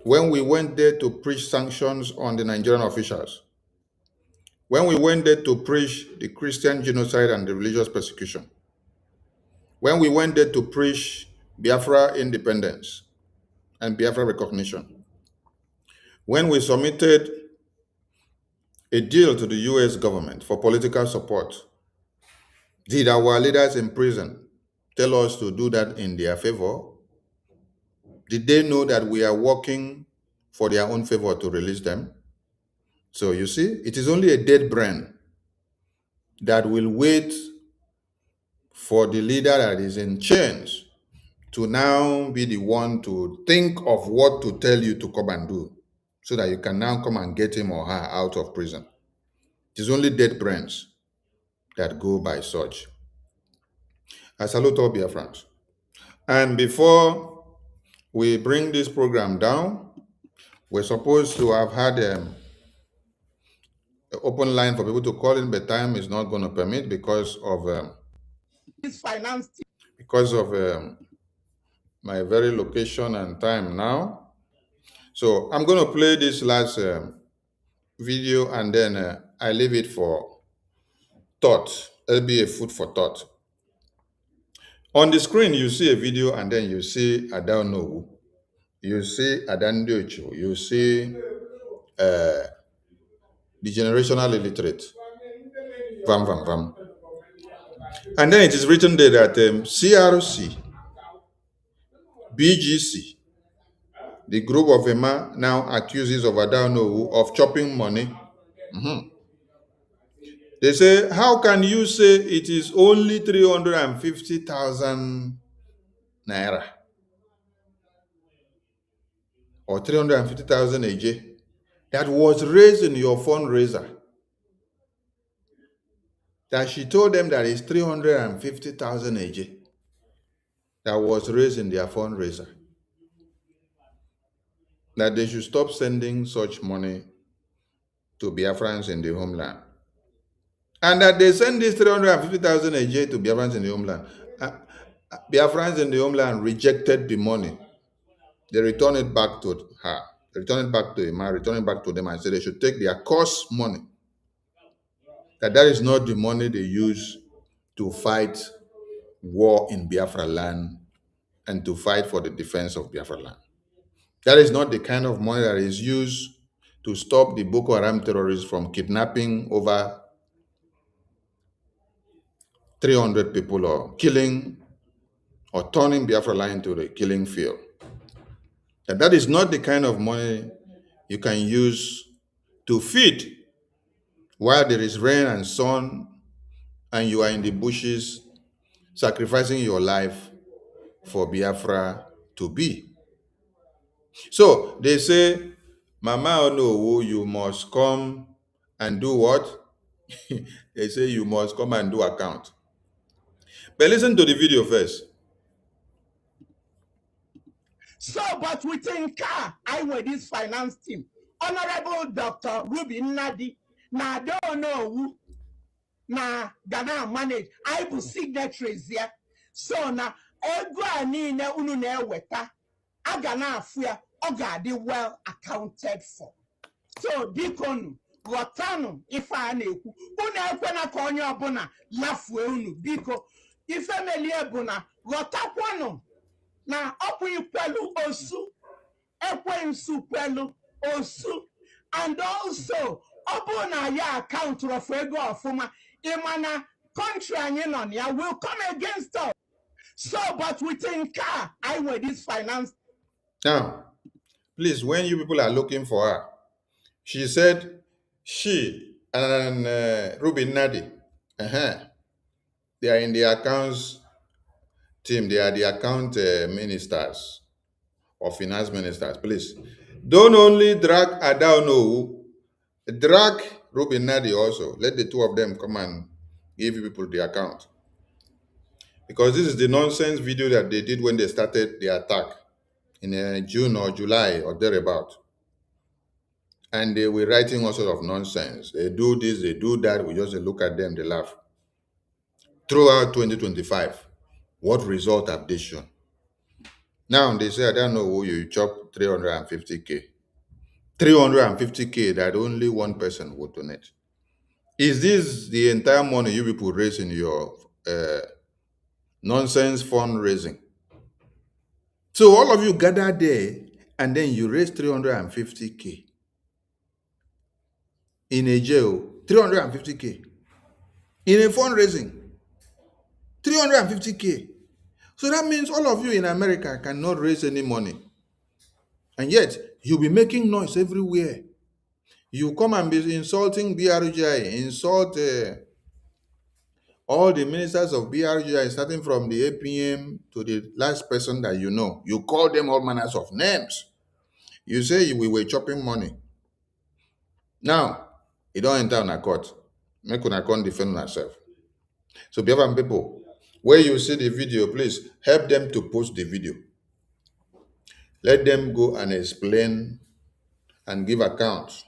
Speaker 2: when we went there to preach sanctions on the Nigerian officials, when we went there to preach the Christian genocide and the religious persecution, when we went there to preach Biafra independence and Biafra recognition, when we submitted a deal to the US government for political support, did our leaders in prison tell us to do that in their favor? Did they know that we are working for their own favor to release them? So you see, it is only a dead brain that will wait for the leader that is in chains to now be the one to think of what to tell you to come and do so that you can now come and get him or her out of prison. It is only dead brains that go by such. I salute all Biafrans. And before we bring this program down, we're supposed to have had an open line for people to call in, but time is not going to permit because of my very location and time now. So I'm going to play this last video and then I leave it for thought. It'll be a food for thought. On the screen, you see a video and then you see Adao, you see Adandiocho, you see the generational illiterate. Vam, vam, vam. And then it is written there that CRC, BGC, the group of Emma now accuses of Adao of chopping money. They say, how can you say it is only 350,000 naira or 350,000 AJ that was raised in your fundraiser? That she told them that it's 350,000 AJ that was raised in their fundraiser. That they should stop sending such money to Biafrans in the homeland. And that they send this 350,000 AJ to Biafrans in the homeland. Biafrans in the homeland rejected the money. They returned it back to her. They returned it back to Emma, returned it back to them and said they should take their cost money. That is not the money they use to fight war in Biafra land and to fight for the defense of Biafra land. That is not the kind of money that is used to stop the Boko Haram terrorists from kidnapping over 300 people or killing or turning Biafra land into a killing field. That is not the kind of money you can use to feed while there is rain and sun and you are in the bushes sacrificing your life for Biafra to be. So they say, Mama Onowu, you must come and do what? They say you must come and do account. But listen to the video first.
Speaker 7: So, but within Nkere, I wear this finance team. Honorable Dr. Ruby Nadi, na don't know who, na Ghana manage. I will signatories here. So na egwa ni na unu na eweta. Agana afia ogadi well accounted for. So bikonu rotanu ifa na-ekwu unu ekwe na ka onye ọbụla lafue unu biko ife melie bụ na rotakwanu na ọkwa ikwelu osu ekwensu kwelu osu and also ọ bụ na ya akaụntụ of ego ọfụma ịmana country anyị nọ ya will come against us. So but within Nkere I wear this finance.
Speaker 2: Now, please, when you people are looking for her, she said she and Ruby Nadi, they are in the accounts team. They are the account ministers or finance ministers. Please, don't only drag Adao Drag Ruby Nadi also. Let the two of them come and give people the account. Because this is the nonsense video that they did when they started the attack in June or July or thereabout. And they were writing all sort of nonsense. They do this, they do that. We just look at them, they laugh. Throughout 2025, what result have they shown? Now they say, I don't know who you chop 350K. 350K that only one person would donate. Is this the entire money you people raise in your nonsense fundraising? So all of you gather there and then you raise 350K in a jail, 350K in a fundraising, 350K. So that means all of you in America cannot raise any money. And yet you'll be making noise everywhere. You come and be insulting BRGI, insult all the ministers of BRGI, starting from the APM to the last person that you know. You call them all manners of names. You say we were chopping money. Now, you don't enter on a court. Make una come defend yourself. So, Biafran people, where you see the video, please help them to post the video. Let them go and explain and give account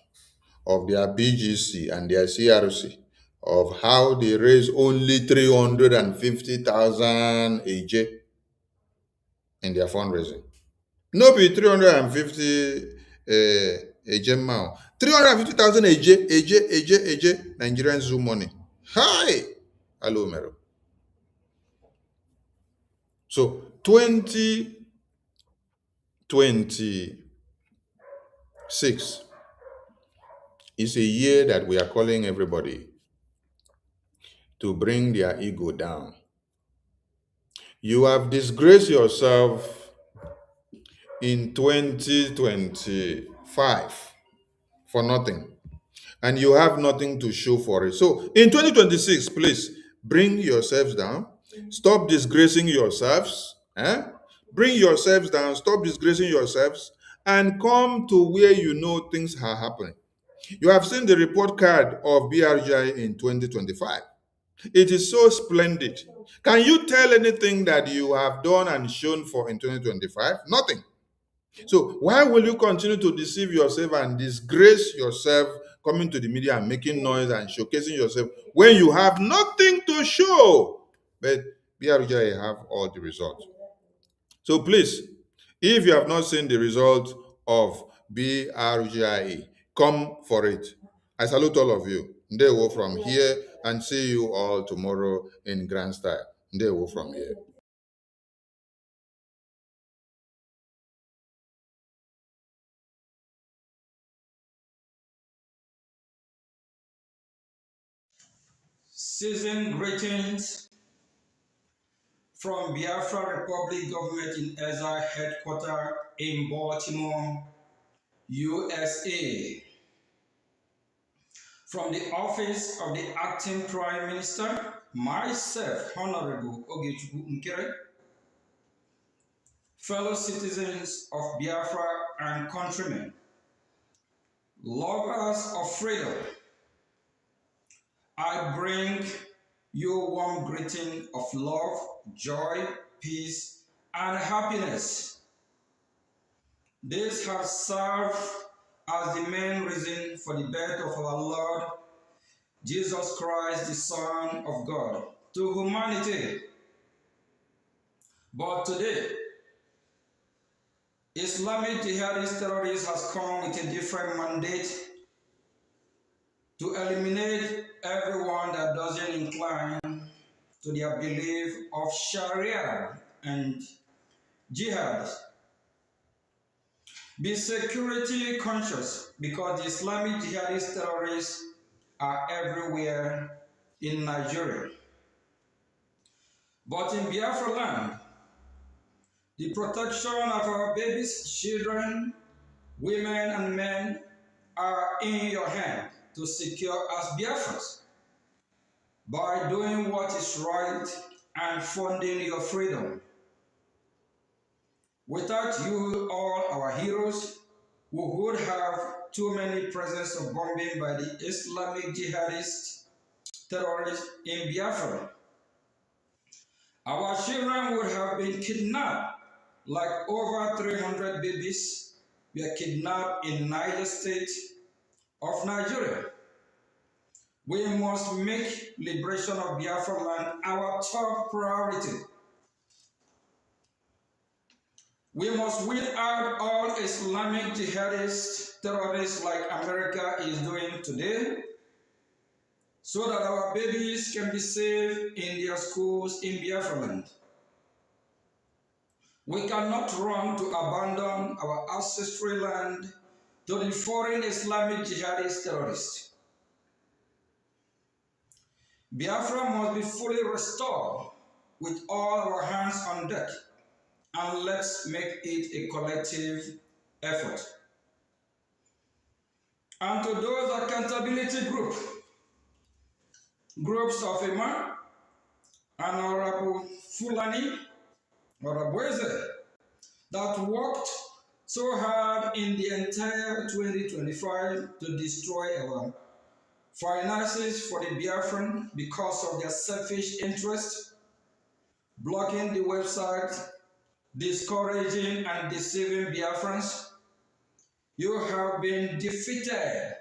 Speaker 2: of their BGC and their CRC of how they raise only 350,000 AJ in their fundraising. No be 350 AJ now. 350,000 AJ Nigerian Zoom money. Hi! Hello, Mero. So 2026 is a year that we are calling everybody to bring their ego down. You have disgraced yourself in 2025 for nothing, and you have nothing to show for it. So in 2026, please bring yourselves down. Stop disgracing yourselves. Bring yourselves down. Stop disgracing yourselves and come to where you know things are happening. You have seen the report card of BRGI in 2025. It is so splendid. Can you tell anything that you have done and shown for in 2025? Nothing. So why will you continue to deceive yourself and disgrace yourself, coming to the media and making noise and showcasing yourself when you have nothing to show? But BRGI have all the results. So please, if you have not seen the result of BRGI, come for it. I salute all of you. Ndewo from here, and see you all tomorrow in grand style. Ndewo from here.
Speaker 1: Season greetings from Biafra Republic Government in Exile Headquarters in Baltimore, USA. From the office of the acting Prime Minister, myself, Honorable Nkere, fellow citizens of Biafra and countrymen, lovers of freedom, I bring you a warm greeting of love, joy, peace, and happiness. This has served as the main reason for the birth of our Lord Jesus Christ, the Son of God, to humanity. But today, Islamic jihadist terrorists has come with a different mandate to eliminate everyone that doesn't incline to their belief of Sharia and jihad. Be security conscious, because the Islamic jihadist terrorists are everywhere in Nigeria. But in Biafra land, the protection of our babies, children, women, and men are in your hand to secure as Biafrans by doing what is right and funding your freedom. Without you, all our heroes, we would have too many presence of bombing by the Islamic jihadist terrorists in Biafra. Our children would have been kidnapped, like over 300 babies were kidnapped in Niger State of Nigeria. We must make liberation of Biafra land our top priority. We must weed out all Islamic jihadist terrorists like America is doing today, so that our babies can be safe in their schools in Biafra land. We cannot run to abandon our ancestral land to the foreign Islamic jihadist terrorists. Biafra must be fully restored with all our hands on deck, and let's make it a collective effort. And to those accountability groups of Imam, Honorable Fulani, or Boise, that worked so hard in the entire 2025 to destroy our finances for the Biafran because of their selfish interest, blocking the website, discouraging and deceiving Biafrans. You have been defeated,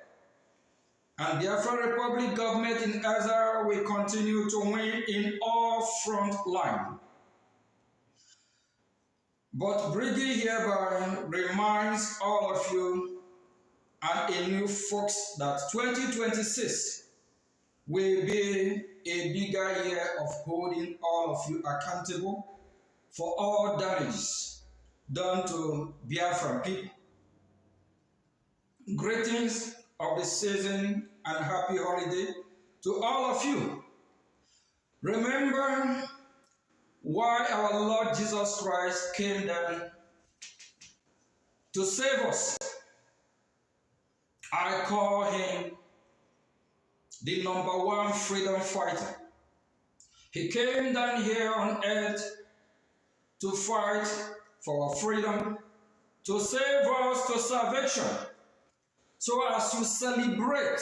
Speaker 1: and Biafra Republic government in Ezra will continue to win in all front line. But Briggy hereby reminds all of you and a new folks that 2026 will be a bigger year of holding all of you accountable for all damages done to Biafran people. Greetings of the season and happy holiday to all of you. Remember why our Lord Jesus Christ came down to save us. I call him the #1 freedom fighter. He came down here on earth to fight for our freedom, to save us to salvation, so as to celebrate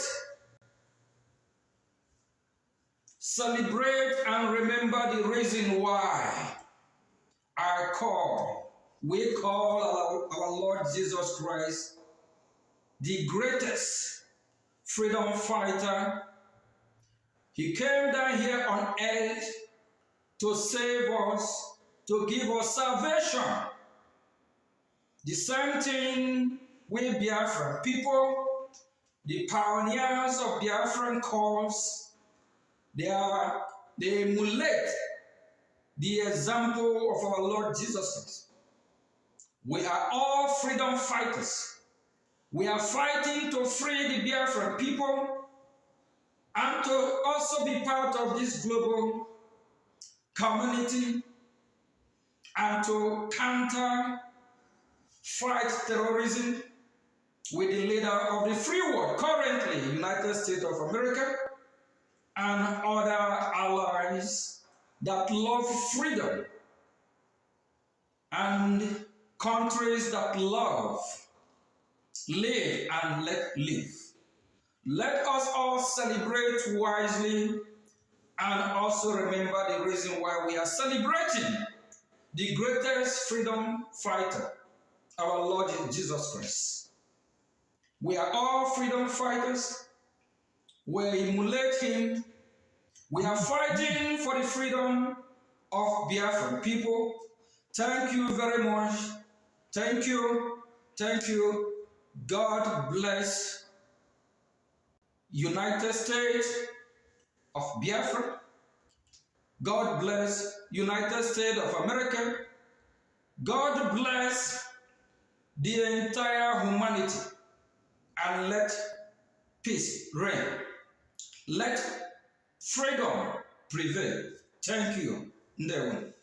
Speaker 1: and remember the reason why we call our Lord Jesus Christ the greatest freedom fighter. He came down here on earth to save us, to give us salvation. The same thing with Biafran people, the pioneers of Biafran cause, they emulate the example of our Lord Jesus Christ. We are all freedom fighters. We are fighting to free the Biafran people and to also be part of this global community and to fight terrorism with the leader of the free world, currently United States of America, and other allies that love freedom and countries that love live and let live. Let us all celebrate wisely and also remember the reason why we are celebrating the greatest freedom fighter, our Lord Jesus Christ. We are all freedom fighters. We emulate him. We are fighting for the freedom of Biafran people. Thank you very much. Thank you. Thank you. God bless United States of Biafra. God bless United States of America. God bless the entire humanity, and let peace reign. Let freedom prevail. Thank you. Ndewo.